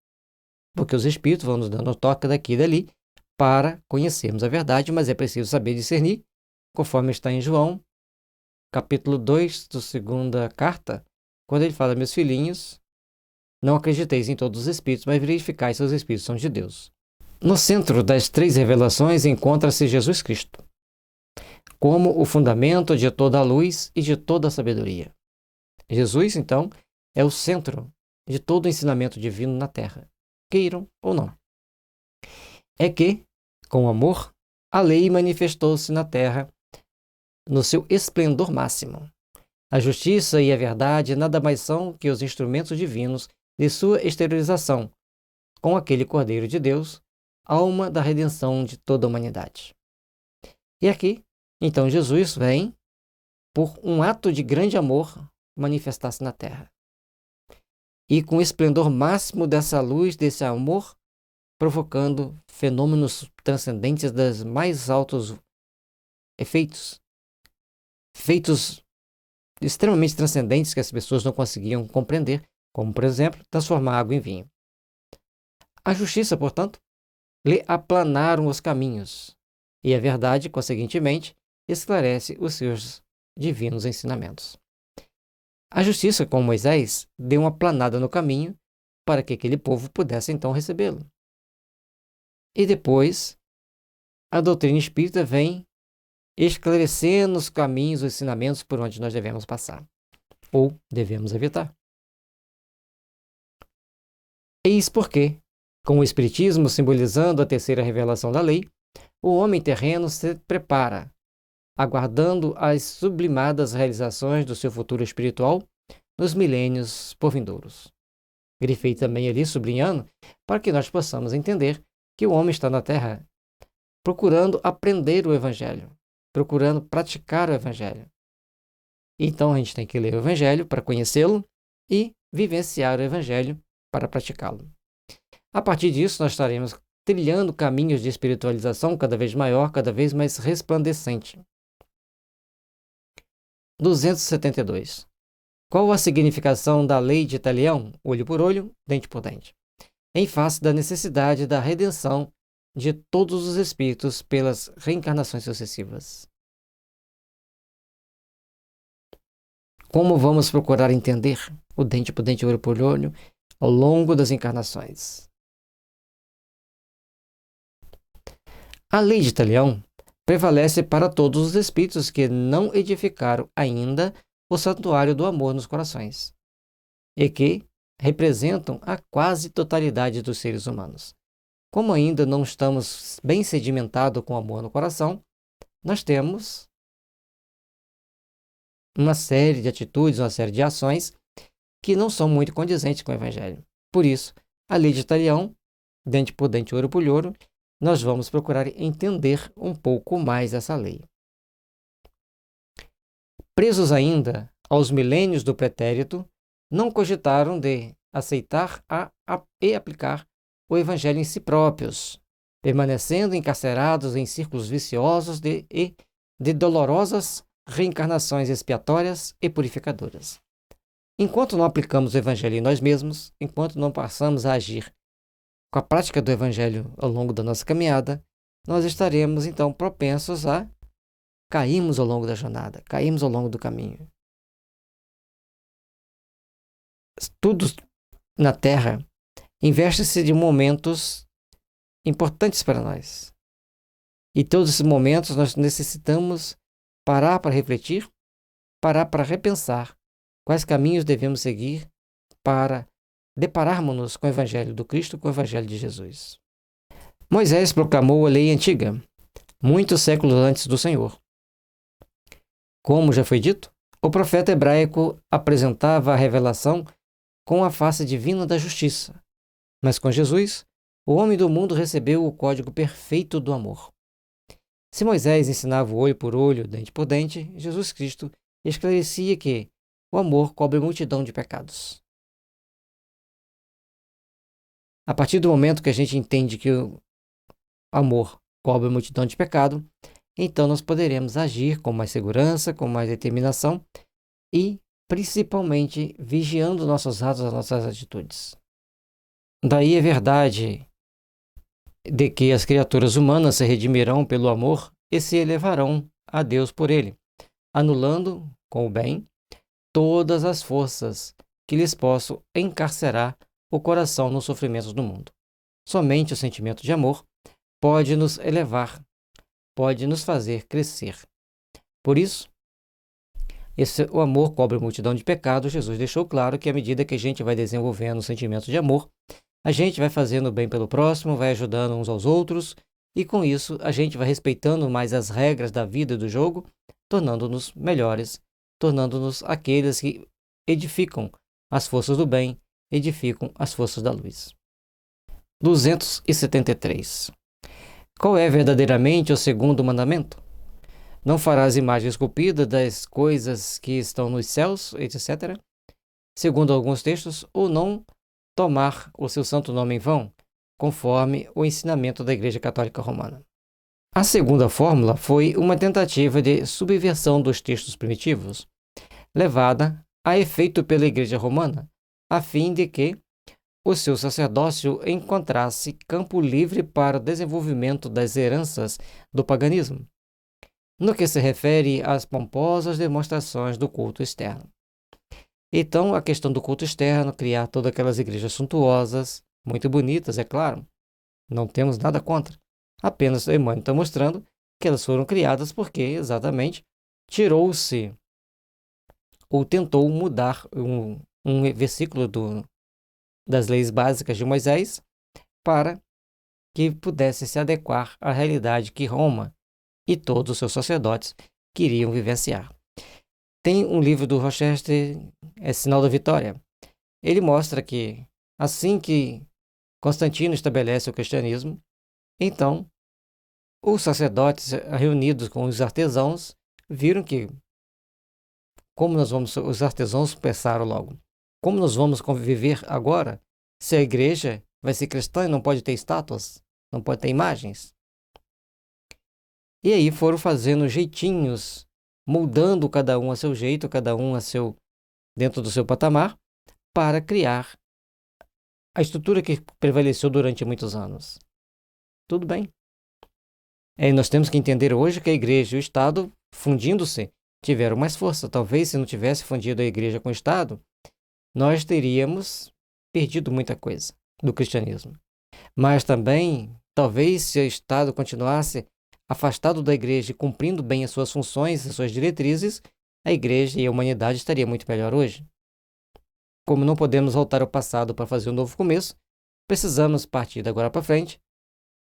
Speaker 1: Porque os espíritos vão nos dando toque daqui e dali para conhecermos a verdade, mas é preciso saber discernir, conforme está em João, capítulo 2 da segunda carta, quando ele fala: meus filhinhos, não acrediteis em todos os espíritos, mas verificai se os espíritos são de Deus. No centro das 3 revelações encontra-se Jesus Cristo, como o fundamento de toda a luz e de toda a sabedoria. Jesus, então, é o centro de todo o ensinamento divino na Terra, queiram ou não. É que, com amor, a lei manifestou-se na Terra no seu esplendor máximo. A justiça e a verdade nada mais são que os instrumentos divinos de sua exteriorização, com aquele Cordeiro de Deus, alma da redenção de toda a humanidade. E aqui, então, Jesus vem, por um ato de grande amor, manifestar-se na Terra. e com o esplendor máximo dessa luz, desse amor, provocando fenômenos transcendentes das mais altos efeitos, feitos extremamente transcendentes que as pessoas não conseguiam compreender, como, por exemplo, transformar água em vinho. A justiça, portanto, lhe aplanaram os caminhos, e a verdade, conseguintemente, esclarece os seus divinos ensinamentos. A justiça, com Moisés, deu uma planada no caminho para que aquele povo pudesse então recebê-lo. E depois, a doutrina espírita vem esclarecendo os caminhos, os ensinamentos por onde nós devemos passar, ou devemos evitar. Eis porque, com o Espiritismo simbolizando a terceira revelação da lei, o homem terreno se prepara, aguardando as sublimadas realizações do seu futuro espiritual nos milênios por vindouros. Grifei também ali, sublinhando, para que nós possamos entender que o homem está na Terra procurando aprender o Evangelho, procurando praticar o Evangelho. Então a gente tem que ler o Evangelho para conhecê-lo e vivenciar o Evangelho para praticá-lo. A partir disso, nós estaremos trilhando caminhos de espiritualização cada vez maior, cada vez mais resplandecente. 272. Qual a significação da lei de Talião, olho por olho, dente por dente, em face da necessidade da redenção de todos os espíritos pelas reencarnações sucessivas? Como vamos procurar entender o dente por dente, olho por olho, ao longo das encarnações? A lei de Talião prevalece para todos os espíritos que não edificaram ainda o santuário do amor nos corações, e que representam a quase totalidade dos seres humanos. Como ainda não estamos bem sedimentados com amor no coração, nós temos uma série de atitudes, uma série de ações que não são muito condizentes com o Evangelho. Por isso, a lei de Talião, dente por dente, olho por olho, nós vamos procurar entender um pouco mais essa lei. Presos ainda aos milênios do pretérito, não cogitaram de aceitar e aplicar o Evangelho em si próprios, permanecendo encarcerados em círculos viciosos de dolorosas reencarnações expiatórias e purificadoras. Enquanto não aplicamos o Evangelho em nós mesmos, enquanto não passamos a agir com a prática do Evangelho ao longo da nossa caminhada, nós estaremos então propensos a cairmos ao longo da jornada, cairmos ao longo do caminho. Tudo na Terra investe-se de momentos importantes para nós. E todos esses momentos nós necessitamos parar para refletir, parar para repensar quais caminhos devemos seguir para depararmos-nos com o Evangelho do Cristo, com o Evangelho de Jesus. Moisés proclamou a lei antiga, muitos séculos antes do Senhor. Como já foi dito, o profeta hebraico apresentava a revelação com a face divina da justiça, mas com Jesus, o homem do mundo recebeu o código perfeito do amor. Se Moisés ensinava o olho por olho, dente por dente, Jesus Cristo esclarecia que o amor cobre multidão de pecados. A partir do momento que a gente entende que o amor cobre multidão de pecado, então nós poderemos agir com mais segurança, com mais determinação e, principalmente, vigiando nossos atos, as nossas atitudes. Daí a verdade de que as criaturas humanas se redimirão pelo amor e se elevarão a Deus por ele, anulando, com o bem, todas as forças que lhes possam encarcerar o coração nos sofrimentos do mundo. Somente o sentimento de amor pode nos elevar, pode nos fazer crescer. Por isso, o amor cobre multidão de pecados. Jesus deixou claro que à medida que a gente vai desenvolvendo o sentimento de amor, a gente vai fazendo o bem pelo próximo, vai ajudando uns aos outros, e com isso a gente vai respeitando mais as regras da vida e do jogo, tornando-nos melhores, tornando-nos aqueles que edificam as forças do bem, edificam as forças da luz. 273. Qual é verdadeiramente o segundo mandamento? Não farás imagem esculpida das coisas que estão nos céus, etc. segundo alguns textos, ou não tomar o seu santo nome em vão, conforme o ensinamento da Igreja Católica Romana. A segunda fórmula foi uma tentativa de subversão dos textos primitivos, levada a efeito pela Igreja Romana, a fim de que o seu sacerdócio encontrasse campo livre para o desenvolvimento das heranças do paganismo, no que se refere às pomposas demonstrações do culto externo. Então, a questão do culto externo, criar todas aquelas igrejas suntuosas, muito bonitas, é claro, não temos nada contra. Apenas o Emmanuel está mostrando que elas foram criadas porque, exatamente, tirou-se ou tentou mudar um versículo das leis básicas de Moisés para que pudesse se adequar à realidade que Roma e todos os seus sacerdotes queriam vivenciar. Tem um livro do Rochester, Sinal da Vitória. Ele mostra que, assim que Constantino estabelece o cristianismo, então os sacerdotes reunidos com os artesãos viram que, os artesãos pensaram logo, como nós vamos conviver agora se a igreja vai ser cristã e não pode ter estátuas, não pode ter imagens? E aí foram fazendo jeitinhos, moldando cada um a seu jeito, cada um dentro do seu patamar, para criar a estrutura que prevaleceu durante muitos anos. Tudo bem. Nós temos que entender hoje que a igreja e o Estado, fundindo-se, tiveram mais força. Talvez, se não tivesse fundido a igreja com o Estado, nós teríamos perdido muita coisa do cristianismo. Mas também, talvez, se o Estado continuasse afastado da igreja e cumprindo bem as suas funções, as suas diretrizes, a igreja e a humanidade estaria muito melhor hoje. Como não podemos voltar ao passado para fazer um novo começo, precisamos partir de agora para frente,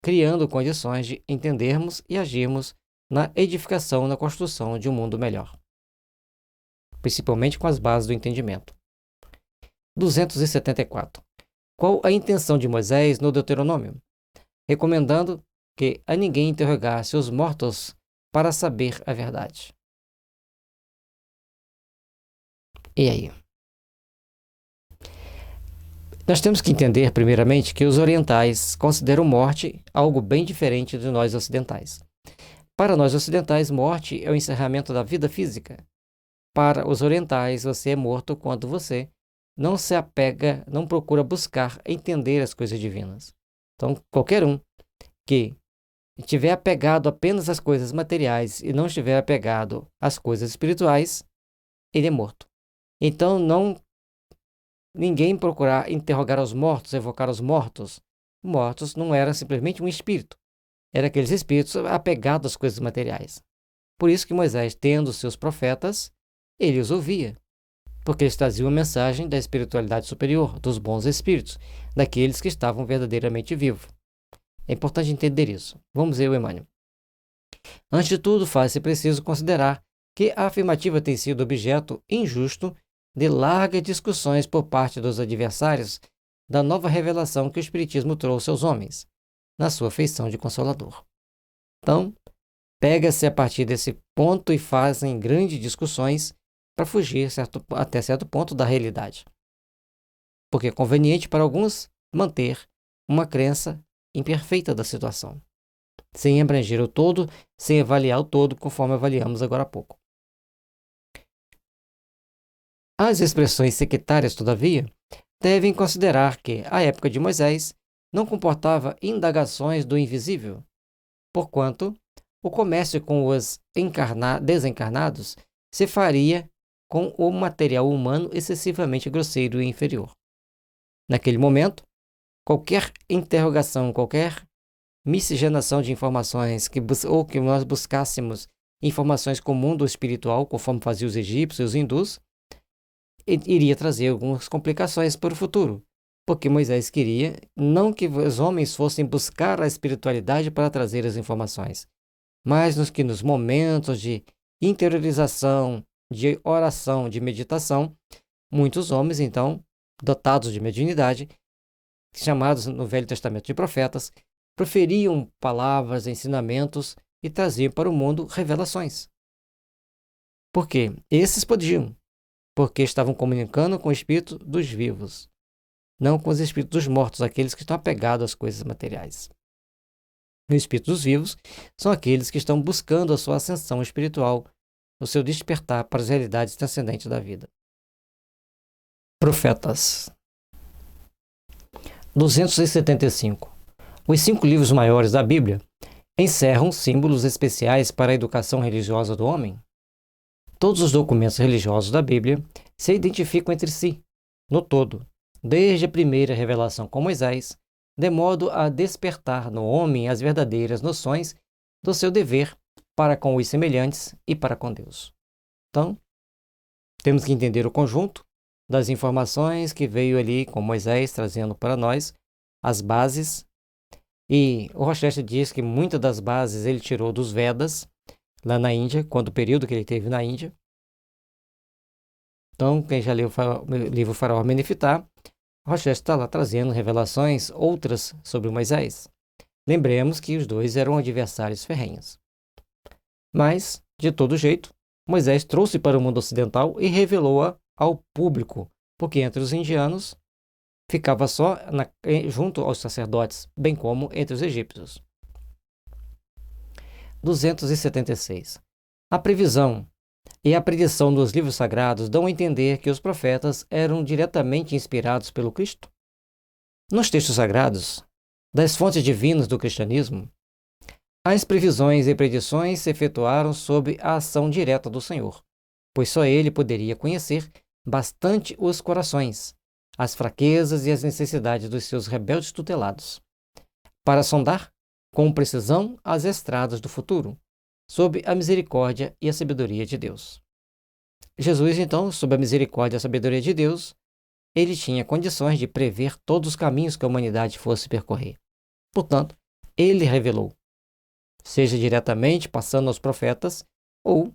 Speaker 1: criando condições de entendermos e agirmos na edificação, na construção de um mundo melhor, principalmente com as bases do entendimento. 274. Qual a intenção de Moisés no Deuteronômio? Recomendando que a ninguém interrogasse os mortos para saber a verdade. E aí? Nós temos que entender, primeiramente, que os orientais consideram morte algo bem diferente de nós ocidentais. Para nós ocidentais, morte é o encerramento da vida física. Para os orientais, você é morto quando você não se apega, não procura buscar entender as coisas divinas. Então, qualquer um que estiver apegado apenas às coisas materiais e não estiver apegado às coisas espirituais, ele é morto. Então, ninguém procurar interrogar os mortos, evocar os mortos. Mortos não eram simplesmente um espírito. Eram aqueles espíritos apegados às coisas materiais. Por isso que Moisés, tendo seus profetas, ele os ouvia. Porque eles traziam a mensagem da espiritualidade superior, dos bons espíritos, daqueles que estavam verdadeiramente vivos. É importante entender isso. Vamos ver o Emmanuel. Antes de tudo, faz-se preciso considerar que a afirmativa tem sido objeto injusto de largas discussões por parte dos adversários da nova revelação que o Espiritismo trouxe aos homens, na sua feição de Consolador. Então, pega-se a partir desse ponto e fazem grandes discussões para fugir até certo ponto da realidade. Porque é conveniente para alguns manter uma crença imperfeita da situação, sem abranger o todo, sem avaliar o todo, conforme avaliamos agora há pouco. As expressões sectárias, todavia, devem considerar que a época de Moisés não comportava indagações do invisível, porquanto o comércio com os desencarnados se faria com o material humano excessivamente grosseiro e inferior. Naquele momento, qualquer interrogação, qualquer miscigenação de informações ou que nós buscássemos informações com o mundo espiritual, conforme faziam os egípcios e os hindus, iria trazer algumas complicações para o futuro, porque Moisés queria não que os homens fossem buscar a espiritualidade para trazer as informações, mas nos momentos de interiorização, de oração, de meditação, muitos homens, então, dotados de mediunidade, chamados no Velho Testamento de profetas, proferiam palavras, ensinamentos e traziam para o mundo revelações. Por quê? Esses podiam, porque estavam comunicando com o espírito dos vivos, não com os espíritos dos mortos, aqueles que estão apegados às coisas materiais. Os espíritos dos vivos são aqueles que estão buscando a sua ascensão espiritual, o seu despertar para as realidades transcendentes da vida. Profetas. 275. Os 5 livros maiores da Bíblia encerram símbolos especiais para a educação religiosa do homem. Todos os documentos religiosos da Bíblia se identificam entre si, no todo, desde a primeira revelação com Moisés, de modo a despertar no homem as verdadeiras noções do seu dever para com os semelhantes e para com Deus. Então, temos que entender o conjunto das informações que veio ali com Moisés, trazendo para nós as bases. E o Rochester diz que muitas das bases ele tirou dos Vedas, lá na Índia, quando o período que ele teve na Índia. Então, quem já leu o livro Faraó Menefitá, Rochester está lá trazendo revelações outras sobre Moisés. Lembremos que os dois eram adversários ferrenhos. Mas, de todo jeito, Moisés trouxe para o mundo ocidental e revelou-a ao público, porque entre os indianos ficava só junto aos sacerdotes, bem como entre os egípcios. 276. A previsão e a predição dos livros sagrados dão a entender que os profetas eram diretamente inspirados pelo Cristo. Nos textos sagrados, das fontes divinas do cristianismo, as previsões e predições se efetuaram sob a ação direta do Senhor, pois só Ele poderia conhecer bastante os corações, as fraquezas e as necessidades dos seus rebeldes tutelados, para sondar com precisão as estradas do futuro, sob a misericórdia e a sabedoria de Deus. Jesus, então, sob a misericórdia e a sabedoria de Deus, ele tinha condições de prever todos os caminhos que a humanidade fosse percorrer. Portanto, ele revelou, seja diretamente passando aos profetas ou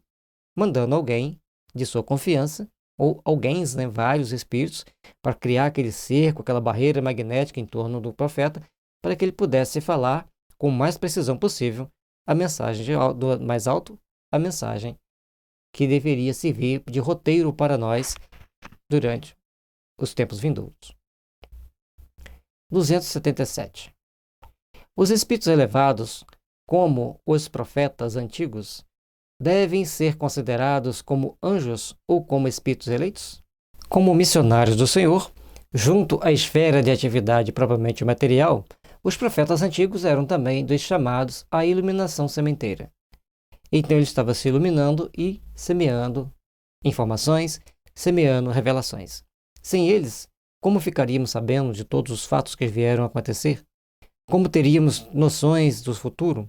Speaker 1: mandando alguém de sua confiança, ou alguém, vários espíritos, para criar aquele cerco, aquela barreira magnética em torno do profeta, para que ele pudesse falar com mais precisão possível a mensagem do mais alto, a mensagem que deveria servir de roteiro para nós durante os tempos vindouros. 277. Os espíritos elevados, como os profetas antigos, devem ser considerados como anjos ou como espíritos eleitos? Como missionários do Senhor, junto à esfera de atividade propriamente material, os profetas antigos eram também dos chamados à iluminação sementeira. Então ele estava se iluminando e semeando informações, semeando revelações. Sem eles, como ficaríamos sabendo de todos os fatos que vieram a acontecer? Como teríamos noções do futuro?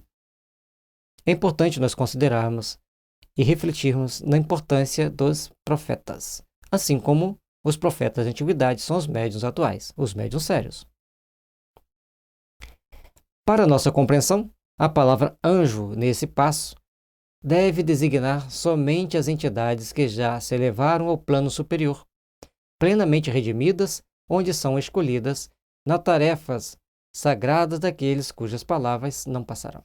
Speaker 1: É importante nós considerarmos e refletirmos na importância dos profetas, assim como os profetas da antiguidade são os médiuns atuais, os médiuns sérios. Para nossa compreensão, a palavra anjo, nesse passo, deve designar somente as entidades que já se elevaram ao plano superior, plenamente redimidas, onde são escolhidas nas tarefas sagradas daqueles cujas palavras não passarão.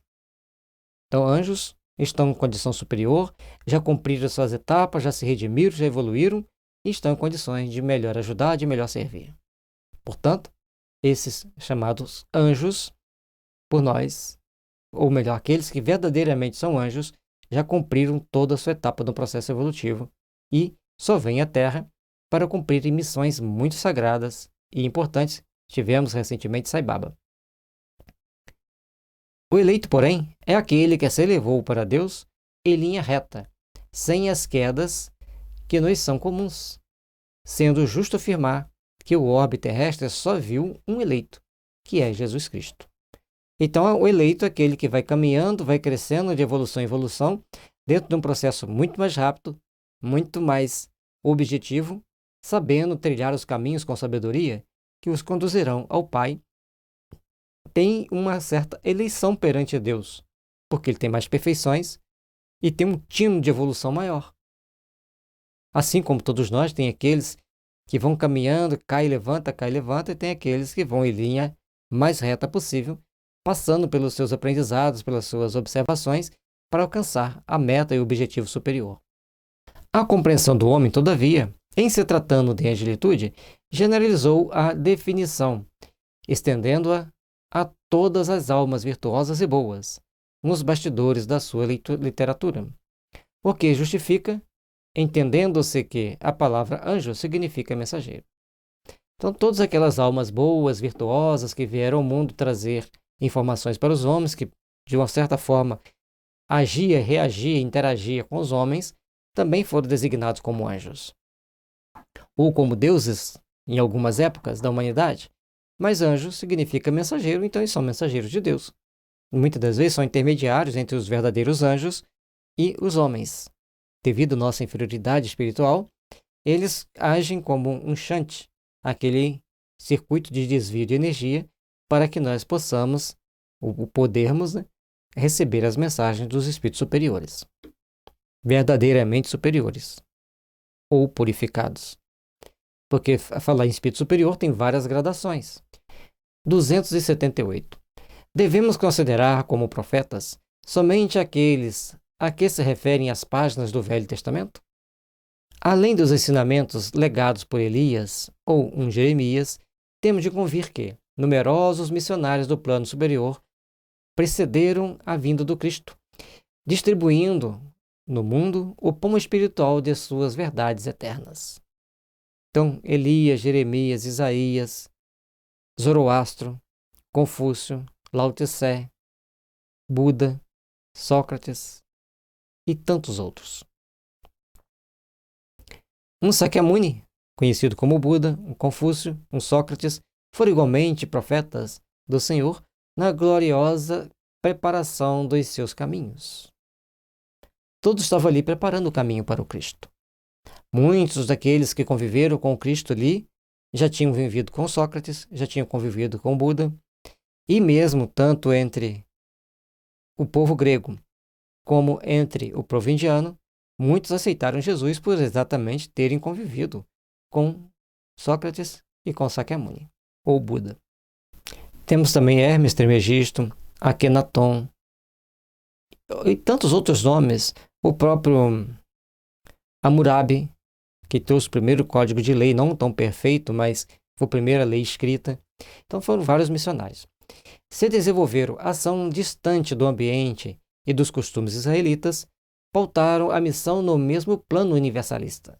Speaker 1: Então, anjos estão em condição superior, já cumpriram suas etapas, já se redimiram, já evoluíram e estão em condições de melhor ajudar, de melhor servir. Portanto, esses chamados anjos, por nós, ou melhor, aqueles que verdadeiramente são anjos, já cumpriram toda a sua etapa do processo evolutivo e só vêm à Terra para cumprirem missões muito sagradas e importantes. Tivemos recentemente Sai Baba. O eleito, porém, é aquele que se elevou para Deus em linha reta, sem as quedas que nos são comuns, sendo justo afirmar que o orbe terrestre só viu um eleito, que é Jesus Cristo. Então, o eleito é aquele que vai caminhando, vai crescendo de evolução em evolução, dentro de um processo muito mais rápido, muito mais objetivo, sabendo trilhar os caminhos com sabedoria que os conduzirão ao Pai. Tem uma certa eleição perante Deus, porque ele tem mais perfeições e tem um tino de evolução maior. Assim como todos nós, tem aqueles que vão caminhando, cai e levanta, e tem aqueles que vão em linha mais reta possível, passando pelos seus aprendizados, pelas suas observações, para alcançar a meta e o objetivo superior. A compreensão do homem, todavia, Em se tratando de angelitude, generalizou a definição, estendendo-a a todas as almas virtuosas e boas, nos bastidores da sua literatura. O que justifica, entendendo-se que a palavra anjo significa mensageiro. Então, todas aquelas almas boas, virtuosas, que vieram ao mundo trazer informações para os homens, que de uma certa forma agia, reagia, interagia com os homens, também foram designados como anjos. Ou como deuses, em algumas épocas da humanidade. Mas anjo significa mensageiro, então eles são mensageiros de Deus. Muitas das vezes são intermediários entre os verdadeiros anjos e os homens. Devido à nossa inferioridade espiritual, eles agem como um shunt, aquele circuito de desvio de energia, para que nós possamos, ou podermos, receber as mensagens dos espíritos superiores, verdadeiramente superiores, ou purificados. Porque falar em espírito superior tem várias gradações. 278. Devemos considerar como profetas somente aqueles a que se referem as páginas do Velho Testamento? Além dos ensinamentos legados por Elias ou um Jeremias, temos de convir que numerosos missionários do plano superior precederam a vinda do Cristo, distribuindo no mundo o pão espiritual de suas verdades eternas. Então, Elias, Jeremias, Isaías, Zoroastro, Confúcio, Lao Tse, Buda, Sócrates e tantos outros. Um Sakyamuni, conhecido como Buda, um Confúcio, um Sócrates, foram igualmente profetas do Senhor na gloriosa preparação dos seus caminhos. Todos estavam ali preparando o caminho para o Cristo. Muitos daqueles que conviveram com o Cristo ali já tinham vivido com Sócrates, já tinham convivido com Buda, e mesmo tanto entre o povo grego como entre o povo indiano, muitos aceitaram Jesus por exatamente terem convivido com Sócrates e com Sakyamuni, ou Buda. Temos também Hermes Trismegisto, Akhenaton e tantos outros nomes, o próprio Hammurabi, que trouxe o primeiro código de lei, não tão perfeito, mas foi a primeira lei escrita. Então foram vários missionários. Se desenvolveram ação distante do ambiente e dos costumes israelitas, pautaram a missão no mesmo plano universalista,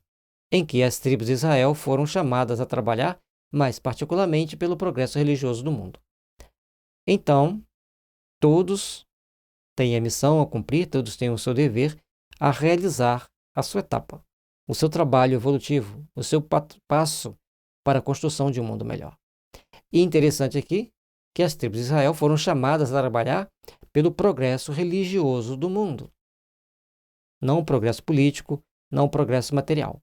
Speaker 1: em que as tribos de Israel foram chamadas a trabalhar mais particularmente pelo progresso religioso do mundo. Então, todos têm a missão a cumprir, todos têm o seu dever a realizar a sua etapa, o seu trabalho evolutivo, o seu passo para a construção de um mundo melhor. E interessante aqui que as tribos de Israel foram chamadas a trabalhar pelo progresso religioso do mundo, não o progresso político, não o progresso material.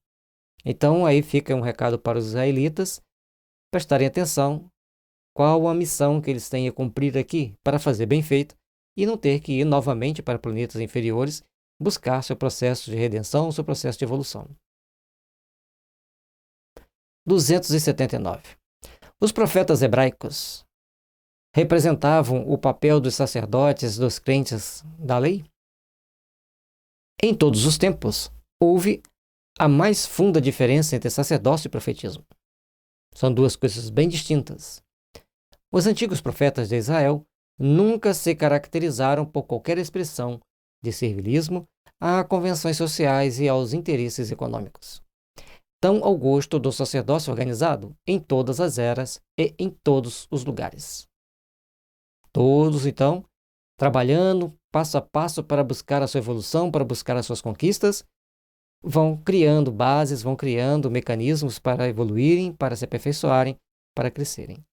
Speaker 1: Então, aí fica um recado para os israelitas prestarem atenção qual a missão que eles têm a cumprir aqui para fazer bem feito e não ter que ir novamente para planetas inferiores buscar seu processo de redenção, seu processo de evolução. 279. Os profetas hebraicos representavam o papel dos sacerdotes, dos crentes da lei? Em todos os tempos, houve a mais funda diferença entre sacerdócio e profetismo. São duas coisas bem distintas. Os antigos profetas de Israel nunca se caracterizaram por qualquer expressão de servilismo a convenções sociais e aos interesses econômicos, tão ao gosto do sacerdócio organizado em todas as eras e em todos os lugares. Todos, então, trabalhando passo a passo para buscar a sua evolução, para buscar as suas conquistas, vão criando bases, vão criando mecanismos para evoluírem, para se aperfeiçoarem, para crescerem.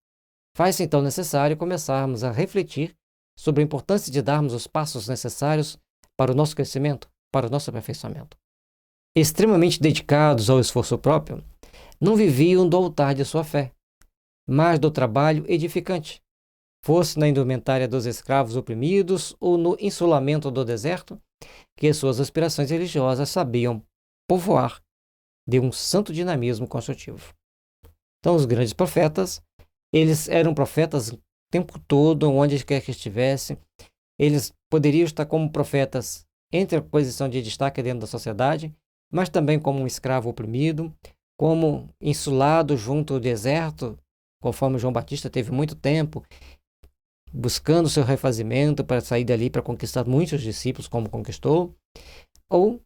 Speaker 1: Faz-se então necessário começarmos a refletir sobre a importância de darmos os passos necessários para o nosso crescimento, para o nosso aperfeiçoamento. Extremamente dedicados ao esforço próprio, não viviam do altar de sua fé, mas do trabalho edificante, fosse na indumentária dos escravos oprimidos ou no insulamento do deserto, que suas aspirações religiosas sabiam povoar de um santo dinamismo construtivo. Então, os grandes profetas, eles eram profetas o tempo todo, onde quer que estivessem. Eles poderiam estar como profetas entre a posição de destaque dentro da sociedade, mas também como um escravo oprimido, como insulado junto ao deserto, conforme João Batista teve muito tempo buscando seu refazimento para sair dali para conquistar muitos discípulos, como conquistou, ou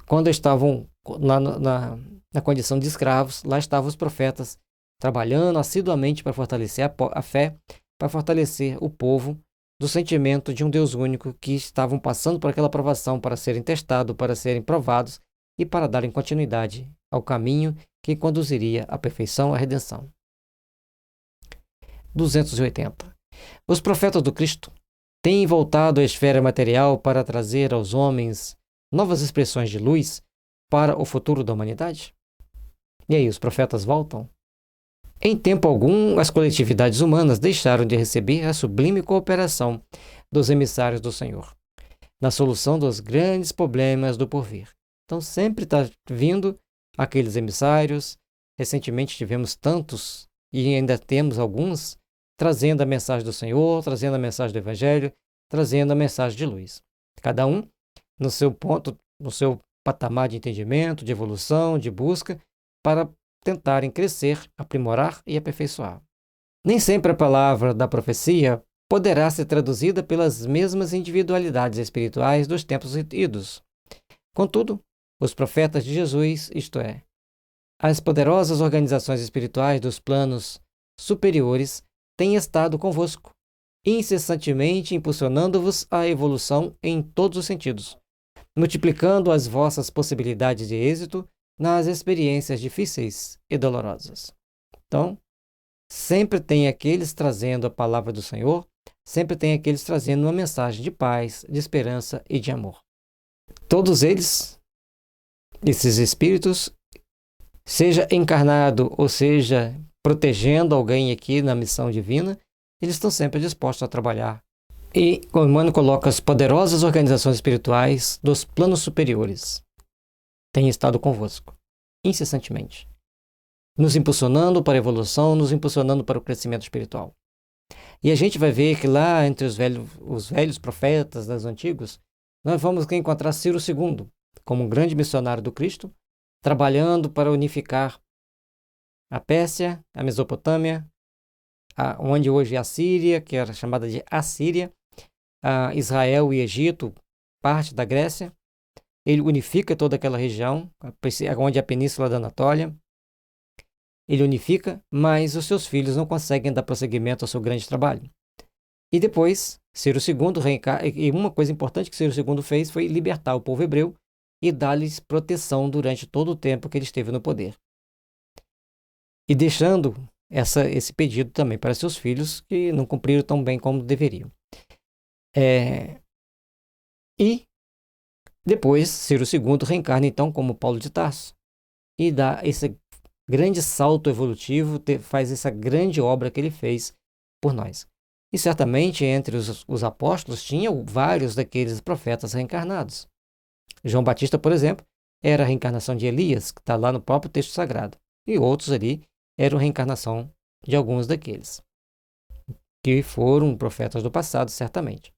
Speaker 1: quando estavam lá na condição de escravos, lá estavam os profetas trabalhando assiduamente para fortalecer a fé, para fortalecer o povo do sentimento de um Deus único, que estavam passando por aquela provação para serem testados, para serem provados e para darem continuidade ao caminho que conduziria à perfeição, à redenção. 280. Os profetas do Cristo têm voltado à esfera material para trazer aos homens novas expressões de luz para o futuro da humanidade? E aí, os profetas voltam? Em tempo algum, as coletividades humanas deixaram de receber a sublime cooperação dos emissários do Senhor na solução dos grandes problemas do porvir. Então, sempre está vindo aqueles emissários. Recentemente tivemos tantos, e ainda temos alguns, trazendo a mensagem do Senhor, trazendo a mensagem do Evangelho, trazendo a mensagem de luz. Cada um no seu ponto, no seu patamar de entendimento, de evolução, de busca, para tentarem crescer, aprimorar e aperfeiçoar. Nem sempre a palavra da profecia poderá ser traduzida pelas mesmas individualidades espirituais dos tempos idos. Contudo, os profetas de Jesus, isto é, as poderosas organizações espirituais dos planos superiores, têm estado convosco, incessantemente impulsionando-vos à evolução em todos os sentidos, multiplicando as vossas possibilidades de êxito nas experiências difíceis e dolorosas. Então, sempre tem aqueles trazendo a palavra do Senhor, sempre tem aqueles trazendo uma mensagem de paz, de esperança e de amor. Todos eles, esses espíritos, seja encarnado ou seja protegendo alguém aqui na missão divina, eles estão sempre dispostos a trabalhar. E o Emmanuel coloca as poderosas organizações espirituais dos planos superiores têm estado convosco, incessantemente, nos impulsionando para a evolução, nos impulsionando para o crescimento espiritual. E a gente vai ver que lá entre os velhos profetas dos antigos, nós vamos encontrar Ciro II, como um grande missionário do Cristo, trabalhando para unificar a Pérsia, a Mesopotâmia, onde hoje é a Síria, que era chamada de Assíria, Israel e Egito, parte da Grécia. Ele unifica toda aquela região, onde é a Península da Anatólia. Ele unifica, mas os seus filhos não conseguem dar prosseguimento ao seu grande trabalho. E depois, Ciro II reencarna, e uma coisa importante que Ciro II fez foi libertar o povo hebreu e dar-lhes proteção durante todo o tempo que ele esteve no poder. E deixando esse pedido também para seus filhos, que não cumpriram tão bem como deveriam. E depois, Ciro II reencarna então como Paulo de Tarso e dá esse grande salto evolutivo, faz essa grande obra que ele fez por nós. E certamente entre os apóstolos tinham vários daqueles profetas reencarnados. João Batista, por exemplo, era a reencarnação de Elias, que está lá no próprio texto sagrado. E outros ali eram a reencarnação de alguns daqueles, que foram profetas do passado, certamente.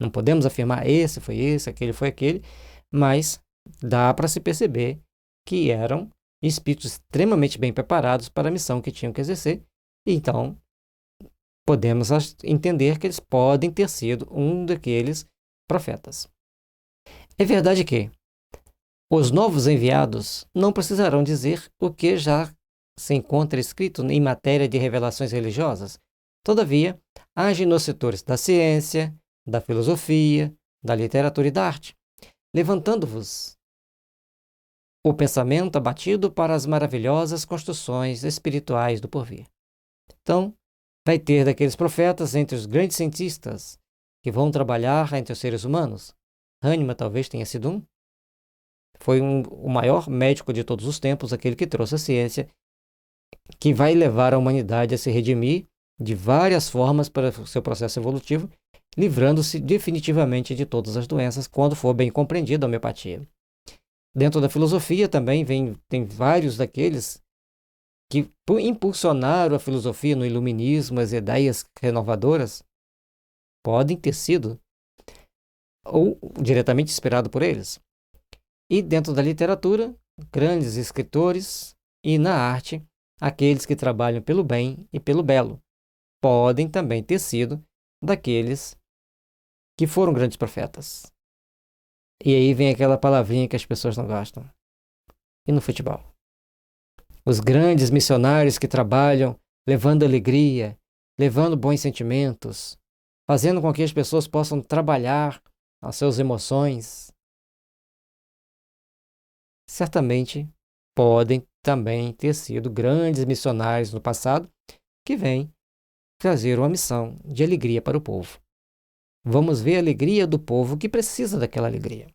Speaker 1: Não podemos afirmar esse foi esse, aquele foi aquele, mas dá para se perceber que eram espíritos extremamente bem preparados para a missão que tinham que exercer. E então, podemos entender que eles podem ter sido um daqueles profetas. É verdade que os novos enviados não precisarão dizer o que já se encontra escrito em matéria de revelações religiosas. Todavia, agem nos setores da ciência, da filosofia, da literatura e da arte, levantando-vos o pensamento abatido para as maravilhosas construções espirituais do porvir. Então, vai ter daqueles profetas entre os grandes cientistas que vão trabalhar entre os seres humanos. Hahnemann talvez tenha sido um. Foi o maior médico de todos os tempos, aquele que trouxe a ciência, que vai levar a humanidade a se redimir de várias formas para o seu processo evolutivo, livrando-se definitivamente de todas as doenças, quando for bem compreendida a homeopatia. Dentro da filosofia também tem vários daqueles que impulsionaram a filosofia no iluminismo, as ideias renovadoras, podem ter sido ou diretamente inspirado por eles. E dentro da literatura, grandes escritores, e na arte, aqueles que trabalham pelo bem e pelo belo. Podem também ter sido daqueles que foram grandes profetas. E aí vem aquela palavrinha que as pessoas não gostam. E no futebol? Os grandes missionários que trabalham levando alegria, levando bons sentimentos, fazendo com que as pessoas possam trabalhar as suas emoções, certamente podem também ter sido grandes missionários no passado que vêm trazer uma missão de alegria para o povo. Vamos ver a alegria do povo que precisa daquela alegria.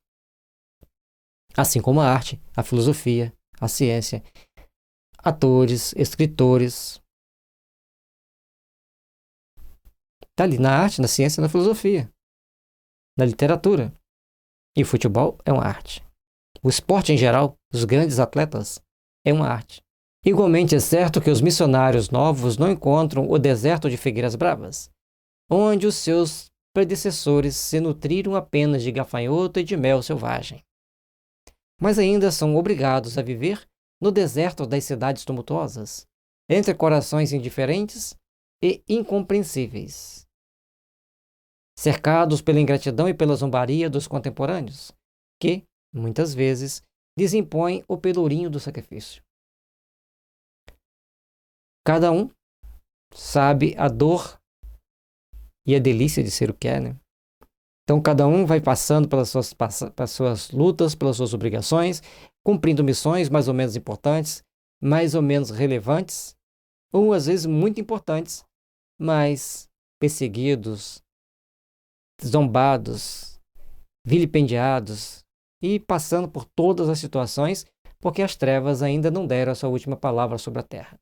Speaker 1: Assim como a arte, a filosofia, a ciência, atores, escritores. Está ali na arte, na ciência, na filosofia, na literatura. E o futebol é uma arte. O esporte em geral, os grandes atletas, é uma arte. Igualmente é certo que os missionários novos não encontram o deserto de Figueiras Bravas, onde os seus predecessores se nutriram apenas de gafanhoto e de mel selvagem. Mas ainda são obrigados a viver no deserto das cidades tumultuosas, entre corações indiferentes e incompreensíveis, cercados pela ingratidão e pela zombaria dos contemporâneos, que, muitas vezes, desimpõem o pelourinho do sacrifício. Cada um sabe a dor e a delícia de ser o que é, né? Então, cada um vai passando pelas suas lutas, pelas suas obrigações, cumprindo missões mais ou menos importantes, mais ou menos relevantes, ou às vezes muito importantes, mas perseguidos, zombados, vilipendiados e passando por todas as situações, porque as trevas ainda não deram a sua última palavra sobre a terra.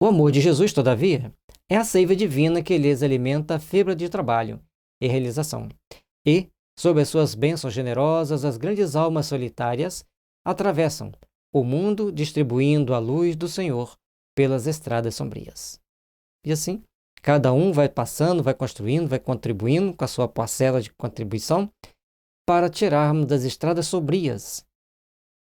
Speaker 1: O amor de Jesus, todavia, é a seiva divina que lhes alimenta a fibra de trabalho e realização. E, sob as suas bênçãos generosas, as grandes almas solitárias atravessam o mundo distribuindo a luz do Senhor pelas estradas sombrias. E assim, cada um vai passando, vai construindo, vai contribuindo com a sua parcela de contribuição para tirarmos das estradas sombrias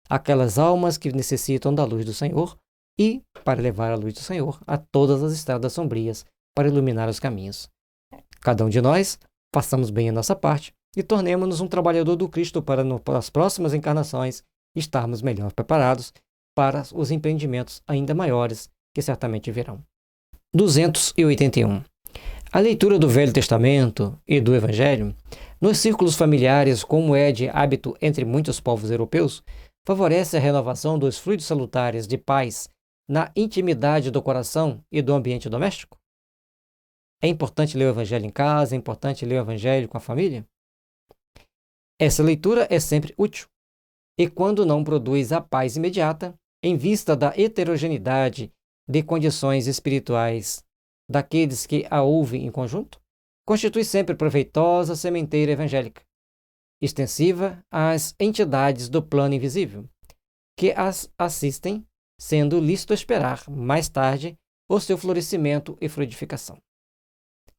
Speaker 1: aquelas almas que necessitam da luz do Senhor e para levar a luz do Senhor a todas as estradas sombrias para iluminar os caminhos. Cada um de nós façamos bem a nossa parte e tornemos-nos um trabalhador do Cristo para nas próximas encarnações estarmos melhor preparados para os empreendimentos ainda maiores que certamente virão. 281. A leitura do Velho Testamento e do Evangelho, nos círculos familiares, como é de hábito entre muitos povos europeus, favorece a renovação dos fluidos salutares de paz na intimidade do coração e do ambiente doméstico? É importante ler o Evangelho em casa, é importante ler o Evangelho com a família? Essa leitura é sempre útil, e quando não produz a paz imediata, em vista da heterogeneidade de condições espirituais daqueles que a ouvem em conjunto, constitui sempre proveitosa sementeira evangélica, extensiva às entidades do plano invisível, que as assistem, sendo lícito esperar, mais tarde, o seu florescimento e frutificação.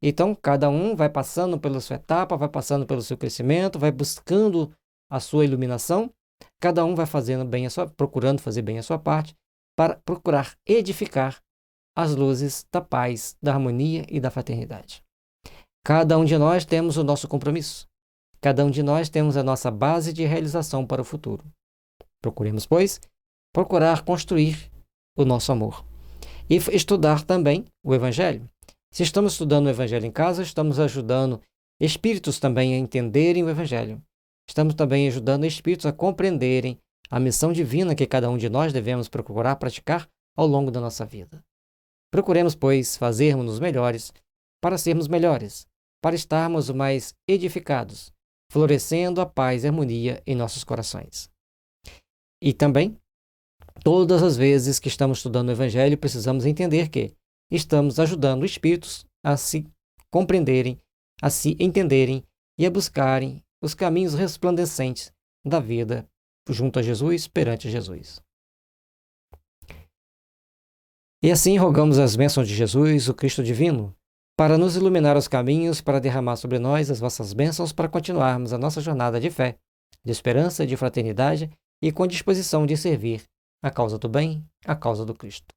Speaker 1: Então, cada um vai passando pela sua etapa, vai passando pelo seu crescimento, vai buscando a sua iluminação, cada um vai fazendo bem procurando fazer bem a sua parte, para procurar edificar as luzes da paz, da harmonia e da fraternidade. Cada um de nós temos o nosso compromisso. Cada um de nós temos a nossa base de realização para o futuro. Procuremos, pois, procurar construir o nosso amor. E estudar também o Evangelho. Se estamos estudando o Evangelho em casa, estamos ajudando espíritos também a entenderem o Evangelho. Estamos também ajudando espíritos a compreenderem a missão divina que cada um de nós devemos procurar praticar ao longo da nossa vida. Procuremos, pois, fazermos-nos melhores para sermos melhores, para estarmos mais edificados, florescendo a paz e a harmonia em nossos corações. E também, todas as vezes que estamos estudando o Evangelho, precisamos entender que estamos ajudando espíritos a se compreenderem, a se entenderem e a buscarem os caminhos resplandecentes da vida junto a Jesus, perante Jesus. E assim rogamos as bênçãos de Jesus, o Cristo divino, para nos iluminar os caminhos, para derramar sobre nós as vossas bênçãos, para continuarmos a nossa jornada de fé, de esperança, de fraternidade e com a disposição de servir a causa do bem, a causa do Cristo.